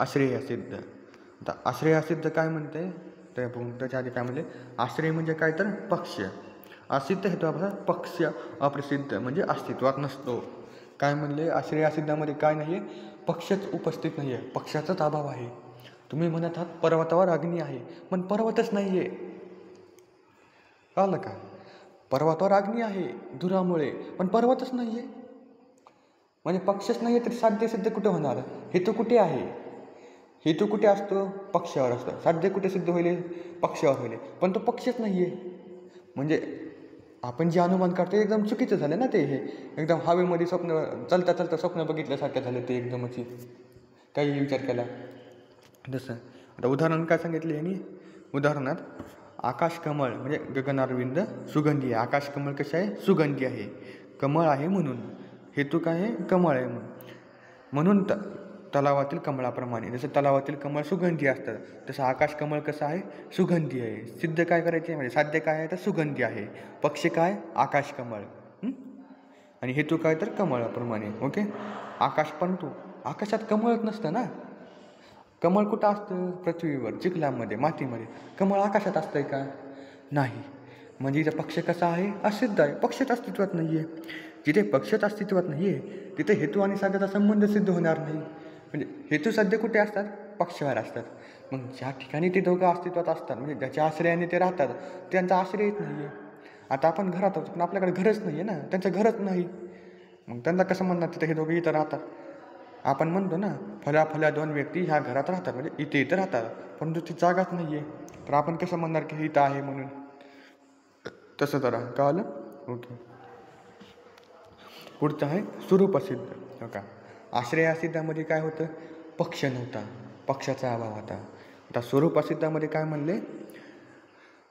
आश्रय असिद्ध. आता आश्रय असिद्ध काय म्हणते, तर त्याच्या आधी काय म्हणले, आश्रय म्हणजे काय, तर पक्ष. असिद्ध हेतुआभासात पक्ष अप्रसिद्ध म्हणजे अस्तित्वात नसतो. काय म्हणले, आश्रय असिद्धामध्ये काय नाही आहे, पक्षच उपस्थित नाही आहे, पक्षाचाच अभाव आहे. तुम्ही म्हणत आहात पर्वतावर अग्नी आहे, पण पर्वतच नाही आहे. कळलं का, पर्वतावर अग्नी आहे धुरामुळे, पण पर्वतच नाही आहे. म्हणजे पक्षच नाही आहे, तर साध्य सिद्ध कुठे होणार, हेतू कुठे आहे, हेतू कुठे असतो, पक्षावर असतो. साध्य कुठे सिद्ध होईल, पक्षावर होईल, पण तो पक्षच नाही आहे. म्हणजे आपण जे अनुमान करतो एकदम चुकीचं झालं ना. ते हे एकदम हवेमध्ये स्वप्न, चालता चालता स्वप्न बघितल्यासारखं झालं ते एकदमच, काही विचार केला जसं. आता उदाहरण काय सांगितले यांनी, उदाहरणात आकाशकमळ म्हणजे गगनारविंद सुगंधी आहे. आकाशकमळ कसे आहे, सुगंधी आहे, कमळ आहे म्हणून. हेतू काय आहे, कमळ आहे म्हणून तलावातील कमळाप्रमाणे. जसं तलावातील कमळ सुगंधी असतात, तसं आकाश कमळ कसं आहे, सुगंधी आहे. सिद्ध काय करायचे, म्हणजे साध्य काय आहे, तर सुगंधी आहे. पक्ष काय, आकाश कमळ, आणि हेतू काय, तर कमळाप्रमाणे. ओके. आकाश, पण तू आकाशात कमळच नसतं ना. कमळ कुठं असतं, पृथ्वीवर, चिखलामध्ये, मातीमध्ये. कमळ आकाशात असतंय का, नाही. म्हणजे इथं पक्ष कसा आहे, असिद्ध आहे, पक्षच अस्तित्वात नाही आहे. जिथे पक्षच अस्तित्वात नाही आहे तिथे हेतू आणि साध्याचा संबंध सिद्ध होणार नाही. म्हणजे हेतू साध्य कुठे असतात, पक्षावर असतात. मग ज्या ठिकाणी ते दोघं अस्तित्वात असतात, म्हणजे ज्याच्या आश्रयाने ते राहतात, त्यांचा आश्रयच नाही आहे. आता आपण घरात आहोत, पण आपल्याकडे घरच नाही आहे ना, त्यांचं घरच नाही. मग त्यांना कसं म्हणणार तिथं हे दोघं इथं राहतात. आपण म्हणतो ना, फल्या 2 व्यक्ती ह्या घरात राहतात, म्हणजे इथं राहतात, परंतु ती जागाच नाही आहे, तर आपण कसं म्हणणार की हे इथं आहे म्हणून. तसं जरा कळलं. ओके. पुढचं आहे स्वरूप असिद्ध. हो का, आश्रय असिद्धामध्ये काय होतं, पक्ष नव्हता, पक्षाचा अभाव होता. आता स्वरूप असिद्धामध्ये काय म्हणले,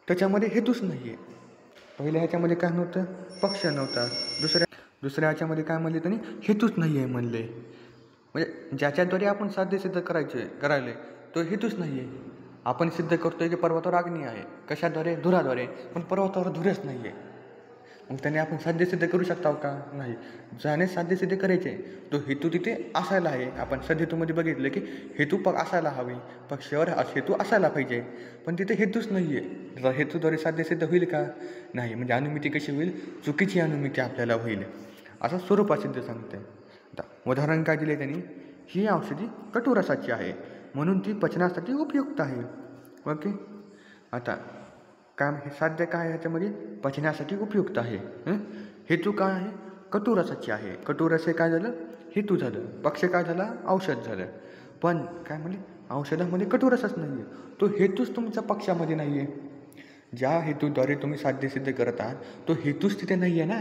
त्याच्यामध्ये हेतूच नाही आहे. पहिल्या ह्याच्यामध्ये काय नव्हतं, पक्ष नव्हता. दुसऱ्या ह्याच्यामध्ये काय म्हणले, त्यांनी हेतूच नाही आहे म्हणले. म्हणजे ज्याच्याद्वारे आपण साध्य सिद्ध करायले तो हेतूच नाही आहे. आपण सिद्ध करतोय की पर्वतावर अग्नी आहे, कशाद्वारे, धुराद्वारे, पण पर्वतावर धुरच नाही आहे. मग त्याने आपण साध्य सिद्ध करू शकता का, नाही. ज्याने साध्य सिद्ध करायचे तो हेतू तिथे असायला आहे. आपण सदहेतूमध्ये बघितलं की हेतू असायला हवी, पक्षावर हेतू असायला पाहिजे, पण तिथे हेतूच नाही आहे. हेतूद्वारे साध्य सिद्ध होईल का, नाही. म्हणजे अनुमिती कशी होईल, चुकीची अनुमिती आपल्याला होईल, असं स्वरूपासिद्ध सांगते. आता उदाहरण काय दिले त्यांनी, ही औषधी कटुरसाची आहे म्हणून ती पचनासाठी उपयुक्त आहे. ओके. आता काय, हे साध्य काय आहे ह्याच्यामध्ये, पचण्यासाठी उपयुक्त आहे. हेतू काय आहे, कटुरसाची आहे. कटुरस हे काय झालं, हेतू झालं. पक्ष काय झाला, औषध झालं. पण काय म्हणले, औषधामध्ये कटुरसच नाही आहे, तो हेतूच तुमच्या पक्षामध्ये नाही आहे. ज्या हेतूद्वारे तुम्ही साध्य सिद्ध करत आहात तो हेतूच तिथे नाही आहे ना.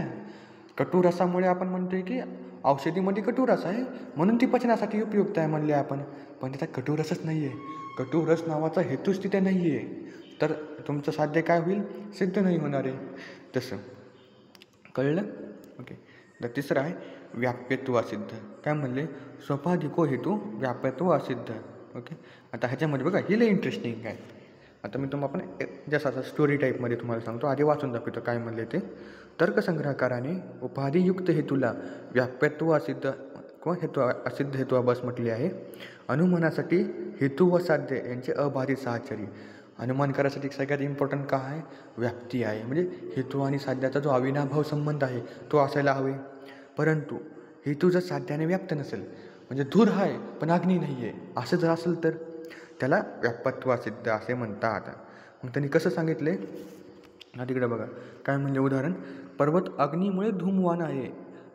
कटू रसामुळे आपण म्हणतोय की औषधीमध्ये कटू रस आहे म्हणून ती पचनासाठी उपयुक्त आहे म्हणले आपण, पण त्याचा कटू रसच नाही आहे. कटू रस नावाचा हेतूच तिथे नाही आहे, तर तुमचं साध्य काय होईल, सिद्ध नाही होणार आहे. तसं कळलं? ओके. तर तिसरं आहे व्याप्यत्व असिद्ध. काय म्हणले, स्वपाधिको हेतू व्याप्यत्व असिद्ध. ओके. आता ह्याच्यामध्ये बघा हे लय इंटरेस्टिंग आहे. आता मी तुम्हाला आपण जसं आता स्टोरी टाईपमध्ये तुम्हाला सांगतो, आधी वाचून दाखवतो काय म्हणले ते. तर्कसंग्रहकाराने उपाधियुक्त हेतूला व्याप्यत्व असिद्ध किंवा हेतू असिद्ध हेतुआभास म्हटले आहे. अनुमानासाठी हेतू व साध्य यांचे अबाधित साहचर्य. अनुमान करायसाठी सगळ्यात इम्पॉर्टंट काय आहे, व्याप्ती आहे. म्हणजे हेतू आणि साध्याचा जो अविनाभाव संबंध आहे तो असायला हवे. परंतु हेतू जर साध्याने व्याप्त नसेल, म्हणजे धूर आहे पण अग्नी नाही आहे, असं जर असेल तर त्याला व्यापत्व सिद्ध असे म्हणतात. मग त्यांनी कसं सांगितले, हा तिकडे बघा काय म्हणले उदाहरण, पर्वत अग्नीमुळे धूमवान आहे.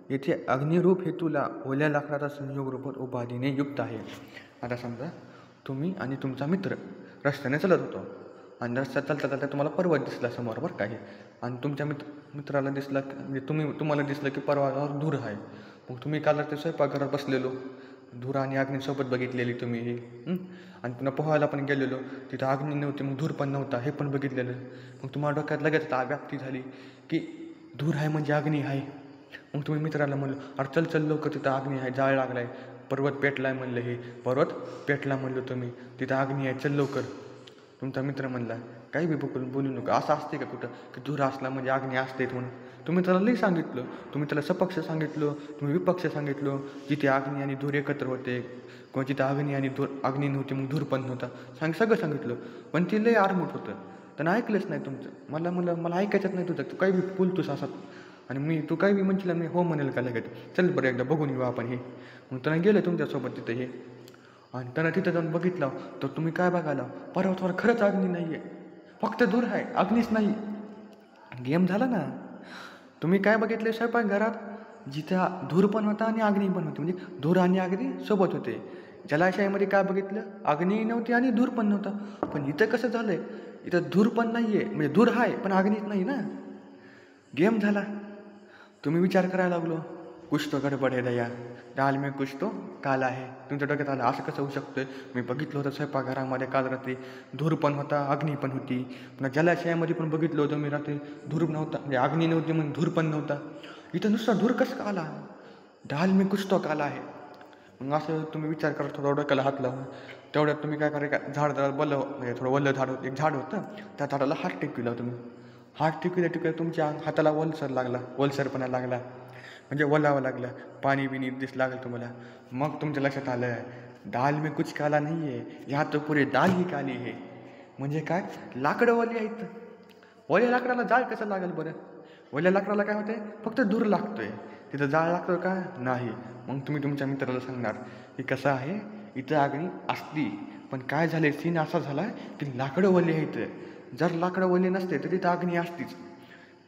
येथे अग्निरूप हेतूला ओल्या लाकडाचा संयोग रूपात उपाधीने युक्त आहे. आता समजा तुम्ही आणि तुमचा मित्र रस्त्याने चालत होतो आणि रस्त्यात चालता चालता तुम्हाला पर्वत दिसला समोर बरं काही, आणि तुमच्या मित्राला दिसला म्हणजे तुम्हाला दिसलं की पर्वतावर धूर आहे. मग तुम्ही काल ते स्वयंपाकघरात बसलेलो, धूर आणि अग्नीसोबत बघितलेली तुम्ही हे, आणि पुन्हा पोहायला पण गेलेलो, तिथं अग्नी नव्हती मग धूर पण नव्हता हे पण बघितलेलं. मग तुम्हाला डोक्यात लगेच व्याप्ती झाली की धूर आहे म्हणजे अग्नी आहे. मग तुम्ही मित्राला म्हणलं, अरे चल लवकर तिथं अग्नी आहे, जाळ लागला आहे, पर्वत पेटला आहे म्हणलं, हे पर्वत पेटला म्हणलं तुम्ही, तिथं अग्नी आहे चल लवकर. तुमचा मित्र म्हणला काही बी बोलू नका, असं असते का कुठं की धूर असला म्हणजे अग्नी असतेच म्हणून. तुम्ही त्याला लई सांगितलं, तुम्ही त्याला सपक्ष सांगितलं, तुम्ही विपक्ष सांगितलं, जिथे अग्नी आणि धूर एकत्र होते किंवा जिथे अग्नी आणि अग्नी नव्हती मग धूर पण नव्हता, सगळं सांगितलं, पण ती लई आरमूट होतं, त्यांना ऐकलंच नाही तुमचं. मला ऐकायचंच नाही तुझं, तू काही बी बोलतोस असं, आणि तू काही बी म्हणशील मी हो म्हणेल का लगेच, चल बरं एकदा बघून येऊ आपण हे. मग त्यांना गेलं तुमच्यासोबत तिथं हे, आणि त्यांना तिथं जाऊन बघितलं तर तुम्ही काय बघायला, पर्वतावर खरंच अग्नी नाही आहे, फक्त धूर आहे, अग्नीच नाही. गेम झाला ना. तुम्ही काय बघितले स्वयंपाकघरात, जिथं धूर पण होता आणि अग्नी पण होती, म्हणजे धूर आणि अग्नी सोबत होते. जलाशयामध्ये काय बघितलं, अग्नी नव्हती आणि धूर पण नव्हता. पण इथं कसं झालं आहे, इथं धूर पण नाही आहे, म्हणजे धूर आहे पण अग्नीच नाही ना. गेम झाला. तुम्ही विचार करायला लागलो, कुछ तो गडबड आहे दया, डाल में कुछ तो काला आहे. तुमच्या डोक्यात आलं असं कसं होऊ शकतं, मी बघितलं होतं स्वयंपाकघरामध्ये काल रात्री धूर पण होता अग्नी पण होती. पुन्हा जलाशयामध्ये पण बघितलं होतं मी रात्री, धूर नव्हता म्हणजे अग्नी नव्हती म्हणून धूर पण नव्हता. इथं नुसता धूर कसं का आला, डाल में कुछ तो काला आहे. मग असं तुम्ही विचार करत थोडं डोक्याला हात लावून, तेवढ्यात तुम्ही काय करा, झाड म्हणजे थोडं वल्लं एक झाड होतं, त्या झाडाला हात टेकविला तुम्ही. हात टिकविल्या तुमच्या हाताला वलसरपणा लागला, म्हणजे वलावं लागलं, पाणी बिनी लागलं तुम्हाला. मग तुमच्या लक्षात आलं, दाल में कुछ काला नाही आहे, ह्या तो पुरे दाल ही काली आहे. म्हणजे काय, लाकडं ओली आहेत. ओल्या लाकडाला जाळ कसं लागेल बरं, ओल्या लाकडाला काय होतंय, फक्त धूर लागतोय, तिथं जाळ लागतो का नाही. मग तुम्ही तुमच्या मित्राला सांगणार की कसं आहे, इथं अग्नी असती पण काय झाले, सीन असा झाला की लाकडं ओली आहेत. जर लाकडं ओले नसते तर तिथं अग्नी असतीच.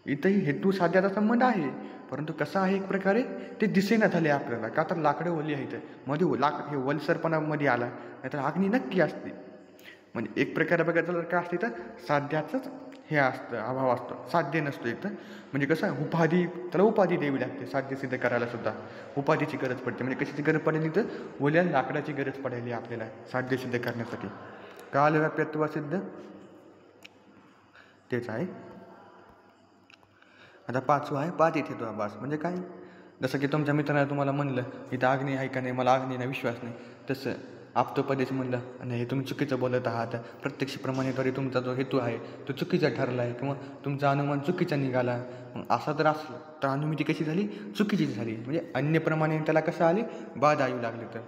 इथंही हेतू साध्याचा संबंध आहे, परंतु कसं आहे एक प्रकारे ते दिसेना झाले आपल्याला, का तर लाकडं ओली आहेत, मध्ये हे वलसरपणामध्ये आला, नाहीतर अग्नी नक्की असते. म्हणजे एक प्रकारे बघायचं जर काय असते तर साध्याचंच हे असतं, अभाव असतो, साध्य नसतो इथं. म्हणजे कसं त्याला उपाधी द्यावी लागते साध्य सिद्ध करायला सुद्धा उपाधीची गरज पडते. म्हणजे कशाची गरज पडेल, तर ओल्या लाकडाची गरज पडेल आपल्याला साध्य सिद्ध करण्यासाठी. काल व्याप्यत्व सिद्ध तेच आहे. आता पाचवं आहे बाधित हेतुआभास. म्हणजे काय, जसं की तुमच्या मित्राने तुम्हाला म्हणलं इथं अग्नी आहे का नाही, मला अग्नी नाही विश्वास नाही, तसं आप्तोपदेश म्हणलं आणि हे तुम्ही चुकीचं बोलत आहात, प्रत्यक्षप्रमाणे तरी तुमचा जो हेतू आहे तो चुकीचा ठरला आहे किंवा तुमचा अनुमान चुकीचा निघाला. मग असा जर असलं तर अनुमिती कशी झाली, चुकीची झाली. म्हणजे अन्यप्रमाणे त्याला कसं आले, बाधा येऊ लागले. तर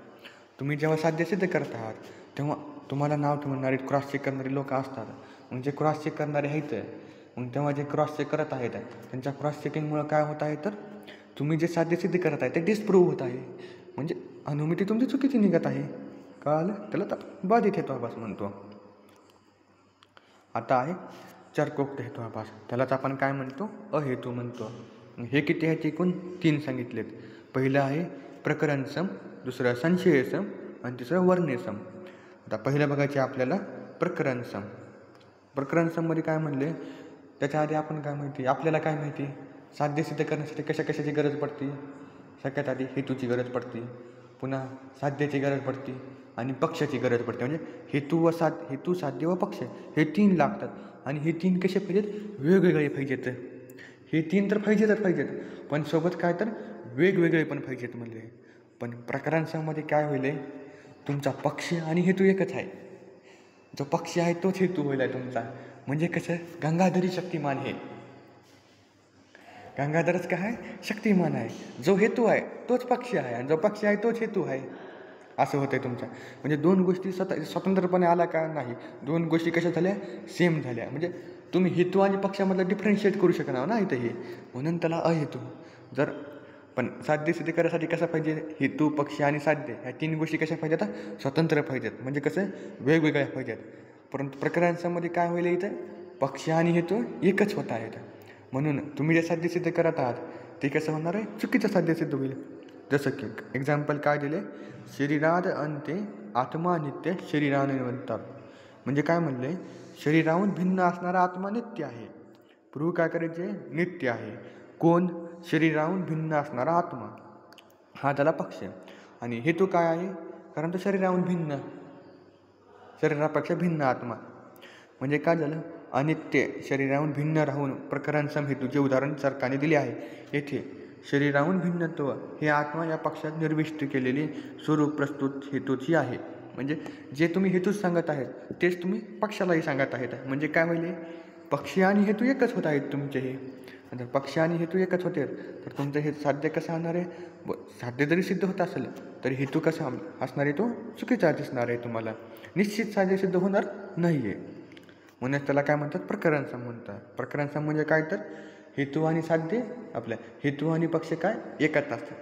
तुम्ही जेव्हा साध्य सिद्ध करत आहात तेव्हा तुम्हाला नाव ठेवणारे क्रॉस चेक करणारे लोक असतात. मग जे क्रॉस चेक करणारे आहेत, मग तेव्हा जे क्रॉस चेक करत आहेत त्यांच्या क्रॉस चेकिंगमुळं काय होत आहे, तर तुम्ही जे साध्य सिद्ध करत आहे ते डिस्प्रूव्ह होत आहे. म्हणजे अनुमिती तुमची चुकीची निघत आहे. कळालं, त्याला तर बाधित हेतुआभास म्हणतो. आता आहे चर्कोक्त हेतुआभास, त्यालाच आपण काय म्हणतो, अहेतू म्हणतो. हे किती ह्याचे एकूण 3 सांगितलेत. पहिलं आहे प्रकरणसम, दुसरं संशयसम आणि तिसरं वर्णेसम. आता पहिलं बघायचे आपल्याला प्रकरणसम. प्रकरणसममध्ये काय म्हणले, त्याच्या आधी आपण काय माहिती, आपल्याला काय माहिती, साध्य सिद्ध करण्यासाठी कशाची गरज पडते? सगळ्यात आधी हेतूची गरज पडते, पुन्हा साध्याची गरज पडते आणि पक्षाची गरज पडते. म्हणजे हेतू, साध्य व पक्ष हे 3 लागतात. आणि हे 3 कसे पाहिजेत? वेगवेगळे पाहिजेत. हे 3 तर पाहिजेत, पण सोबत काय तर वेगवेगळे पण पाहिजेत म्हणले. पण प्रकरणांमध्ये काय होईल? तुमचा पक्ष आणि हेतू एकच आहे. जो पक्ष आहे तोच हेतू होईल आहे तुमचा. म्हणजे कसं? गंगाधरी शक्तिमान हे. गंगाधरच काय आहे? शक्तिमान आहे. जो हेतू आहे तोच पक्ष आहे आणि जो पक्ष आहे तोच हेतू आहे. असं होतं आहे तुमच्या. म्हणजे 2 गोष्टी स्वतंत्रपणे आला का? नाही. 2 गोष्टी कशा झाल्या? सेम झाल्या. म्हणजे तुम्ही हेतू आणि पक्षामधलं डिफरन्शिएट करू शकणार ना इथं हे. म्हणून त्याला अहेतू. पण साध्य सिद्ध करायसाठी कसं पाहिजे? हेतू, पक्ष आणि साध्य ह्या 3 गोष्टी कशा पाहिजेत? स्वतंत्र पाहिजेत. म्हणजे कसं? वेगवेगळ्या पाहिजेत. परंतु प्रकरणांमध्ये काय होईल? इथं पक्ष आणि हेतू एकच होत आहेत. म्हणून तुम्ही जे साध्य सिद्ध करत आहात ते कसं होणार आहे? चुकीचं साध्य सिद्ध होईल. जसं की एक्झाम्पल काय दिले? शरीरात अंते आत्मा नित्य शरीराने म्हणतात. म्हणजे काय म्हणले? शरीराहून भिन्न असणारा आत्मा नित्य आहे. प्रूव्ह काय करायचे? नित्य आहे. कोण? शरीराहून भिन्न असणारा आत्मा, हा त्याला पक्ष. आणि हेतू काय आहे? कारण तो शरीराहून भिन्न, शरीरापेक्षा भिन्न आत्मा. म्हणजे काय झालं? अनित्य शरीराहून भिन्न राहून प्रकरण हेतूचे उदाहरण चरकाने दिले आहे. येथे शरीराहून भिन्नत्व हे आत्मा या पक्षात निर्विष्ट केलेली स्वरूप प्रस्तुत हेतूची आहे. म्हणजे जे तुम्ही हेतूच सांगत आहेत तेच तुम्ही पक्षालाही सांगत आहेत. म्हणजे काय होईल? पक्ष आणि हेतू एकच होत आहेत तुमचे. हे जर पक्ष आणि हेतू एकच होते तर तुमचं हे साध्य कसं होणार आहे? साध्य जरी सिद्ध होत असेल तरी हेतू कसा असणार आहे? तो चुकीचा दिसणार आहे तुम्हाला. निश्चित साध्य सिद्ध होणार नाही आहे. म्हणून त्याला काय म्हणतात? प्रकरण म्हणतात. प्रकरण म्हणजे काय? तर हेतू आणि साध्य, आपल्या हेतू आणि पक्ष काय एकच असतात.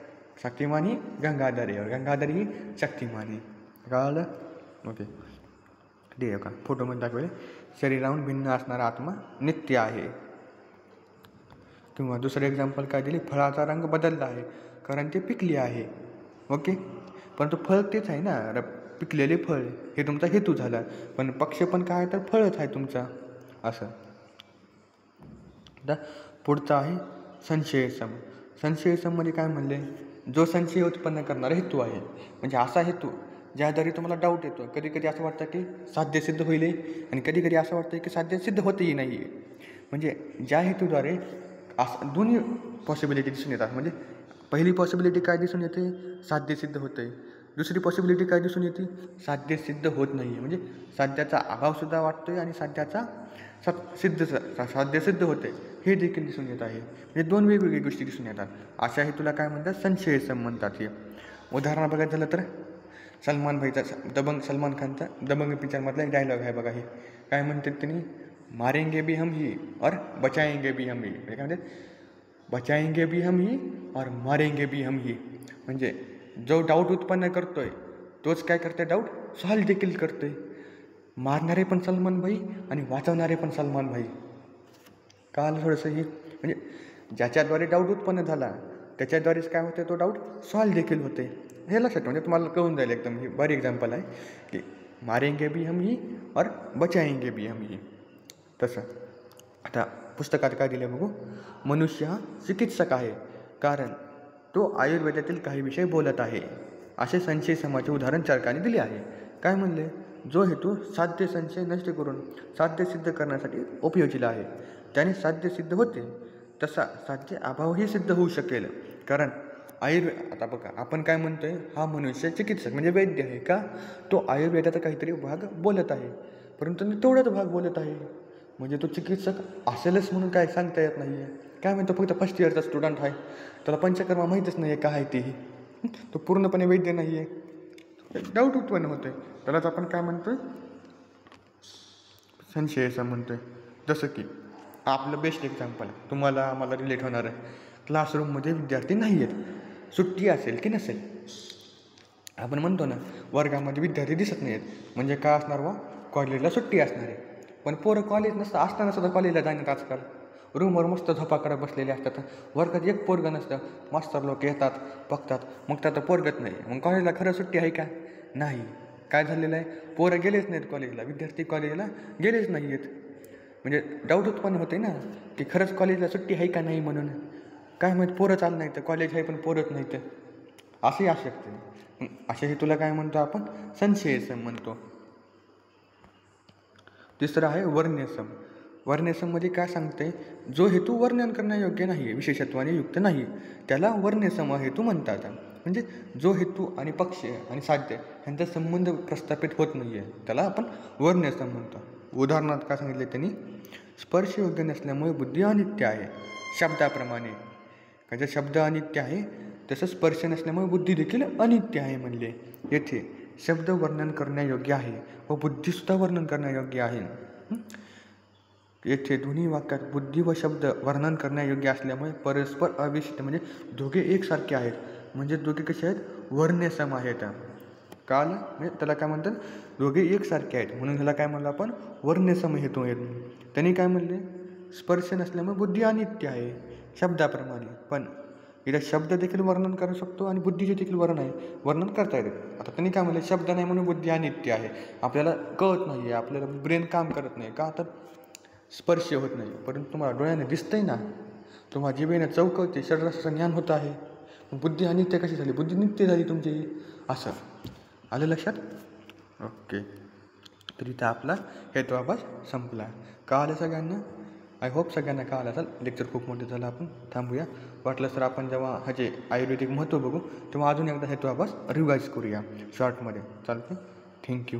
शक्तिमानी गंगाधरी, गंगाधरी ही शक्तिमानी. कळलं? ओके. दे का फोटोमध्ये दाखवेल. शरीराहून भिन्न असणारा आत्मा नित्य आहे. किंवा दुसरं एक्झाम्पल काय दिली? फळाचा रंग बदलला आहे कारण ते पिकले आहे. ओके. परंतु फळ तेच आहे ना, पिकलेले फळ हे तुमचा हेतू झाला. पण पक्ष पण काय आहे? तर फळच आहे तुमचा. असं. आता पुढचा आहे संशयसम. संशयसममध्ये काय म्हणले? जो संशय उत्पन्न करणारा हेतू आहे. म्हणजे असा हेतू ज्याद्वारे तुम्हाला डाऊट येतो. कधी कधी असं वाटतं की साध्य सिद्ध होईल आणि कधी कधी असं वाटतं की साध्य सिद्ध होतही नाही आहे. म्हणजे ज्या हेतूद्वारे असं दोन्ही पॉसिबिलिटी दिसून येतात. म्हणजे पहिली पॉसिबिलिटी काय दिसून येते? साध्य सिद्ध होतं आहे. दुसरी पॉसिबिलिटी काय दिसून येते? साध्य सिद्ध होत नाही आहे. म्हणजे साध्याचा अभावसुद्धा वाटतो आहे आणि साध्याचा साध्य सिद्ध होते हे देखील दिसून येत आहे. म्हणजे 2 वेगवेगळ्या गोष्टी दिसून येतात. अशा हेतूला काय म्हणतात? संशयसम म्हणतात. हे उदाहरण बघायचं झालं तर सलमान खानचा दबंग पिक्चरमधला एक डायलॉग आहे बघा. हे काय म्हणतात त्यांनी? मारेंगे भी हम ही और बचाएंगे भी हम ही. म्हणजे काय म्हणतात? बचाएंगे भी हम ही और मारेंगे भी हम ही. म्हणजे जो डाऊट उत्पन्न करतोय तोच काय करतोय? डाऊट सॉल्व देखील करतोय. मारणारे पण सलमान भाई आणि वाचवणारे पण सलमान भाई. काल थोडंसं हे म्हणजे ज्याच्याद्वारे डाऊट उत्पन्न झाला त्याच्याद्वारेच काय होतं? तो डाऊट सॉल्व देखील होते. हे लक्षात म्हणजे तुम्हाला कळून जाईल एकदम. हे बरं एक्झाम्पल आहे की मारेंगे भी हम ही और बचाएंगे भी हम ही. तसं आता पुस्तकात काय दिलं बघू. मनुष्य हा चिकित्सक आहे कारण तो आयुर्वेदातील काही विषय बोलत आहे. असे संशय समाचे उदाहरण चरकाने दिले आहे. काय म्हणले? जो हेतू साध्य संशय नष्ट करून साध्य सिद्ध करण्यासाठी उपयोजिला आहे त्याने साध्य सिद्ध होते. तसा साध्य अभावही सिद्ध होऊ शकेल. कारण आता बघा आपण काय म्हणतोय? हा मनुष्य चिकित्सक म्हणजे वैद्य आहे का? तो आयुर्वेदाचा काहीतरी भाग बोलत आहे परंतु तेवढाच भाग बोलत आहे. म्हणजे तो चिकित्सक असेलच म्हणून काय सांगता येत नाही आहे. काय म्हणतो? फक्त फर्स्ट इयरचा स्टुडंट आहे, त्याला पंचकर्मा माहीतच नाही आहे काय आहे तेही. तो पूर्णपणे वैद्य नाही आहे. डाऊट उत्पन्न होतोय. त्यालाच आपण काय म्हणतोय? संशयसम म्हणतोय. जसं की आपलं बेस्ट एक्झाम्पल तुम्हाला आम्हाला रिलेट होणार आहे. क्लासरूममध्ये विद्यार्थी नाही आहेत, सुट्टी असेल की नसेल. आपण म्हणतो ना वर्गामध्ये विद्यार्थी दिसत नाही आहेत म्हणजे काय असणार? कॉलेजला सुट्टी असणार आहे. पण पोरं कॉलेज असताना सुद्धा कॉलेजला जाण्यात आजकाल रूमवर मस्त झोपाकडे बसलेले असतात. वर्गात एक पोरगं नसतं. मास्तर लोक येतात, बघतात, मग त्यात पोरगत नाही. मग कॉलेजला खरं सुट्टी आहे का? नाही. काय झालेलं आहे? पोरं गेलेच नाहीत कॉलेजला, विद्यार्थी कॉलेजला गेलेच नाही आहेत. म्हणजे डाऊट उत्पन्न होते ना की खरंच कॉलेजला सुट्टी आहे का नाही म्हणून. काय माहीत पोरं चाललं नाही तर कॉलेज आहे पण पोरंच नाही तर असंही असू शकते. अशा हेतूला काय म्हणतो आपण संशयसम म्हणतो. तिसरं आहे वर्ण्यसम. वर्ण्यसममध्ये काय सांगते, जो हेतू वर्णन करण्यायोग्य नाही, विशेषत्वाने युक्त नाही, त्याला वर्ण्यसम हेतू म्हणतात. म्हणजे जो हेतू आणि पक्ष आणि साध्य यांचा संबंध प्रस्थापित होत नाही आहे त्याला आपण वर्ण्यसम म्हणतो. उदाहरणार्थ काय सांगितले त्यांनी, स्पर्श योग्य नसल्यामुळे बुद्धी अनित्य आहे. शब्दाप्रमाणे का जर शब्द अनित्य आहे तसं स्पर्श नसल्यामुळे बुद्धी देखील अनित्य आहे म्हणले. येथे शब्द वर्णन करण्यायोग्य आहे व बुद्धीसुद्धा वर्णन करण्यायोग्य आहे. येथे दोन्ही वाक्यात बुद्धी व शब्द वर्णन करण्यायोग्य असल्यामुळे परस्पर अविशिष्ट म्हणजे दोघे एकसारखे आहेत. म्हणजे दोघे कसे आहेत, वर्ण्यसम आहेत. काल म्हणजे त्याला काय म्हणतात, दोघे एकसारखे आहेत म्हणून ह्याला काय म्हणलं आपण वर्ण्यसम हेतू आहेत. त्यांनी काय म्हणले, स्पर्श नसल्यामुळे बुद्धी अनित्य आहे शब्दाप्रमाणे. पण इथं शब्द देखील वर्णन करू शकतो आणि बुद्धीचे देखील वर्णन करता येते. आता त्यांनी काय म्हणलं, शब्द नाही म्हणून बुद्धी अनित्य आहे. आपल्याला कळत नाही आहे, आपल्याला ब्रेन काम करत नाही का, तर स्पर्श होत नाही. परंतु तुम्हाला डोळ्याने दिसतंय ना, तुम्हाला जिभेने चौकवते, शरीराचं ज्ञान होतं आहे. बुद्धी अनित्य कशी झाली, बुद्धी नित्य झाली तुमची. असं आलं लक्षात? ओके. तर इथं आपला हेतुआभास संपला. कळालं सगळ्यांना? आय होप सगळ्यांना कळालं असेल. लेक्चर खूप मोठं झालं, आपण थांबूया. वाटलं तर आपण जेव्हा ह्याचे आयुर्वेदिक महत्त्व बघू तेव्हा अजून एकदा हेतुआभास रिवाईज करूया शॉर्टमध्ये. चालते. थँक्यू.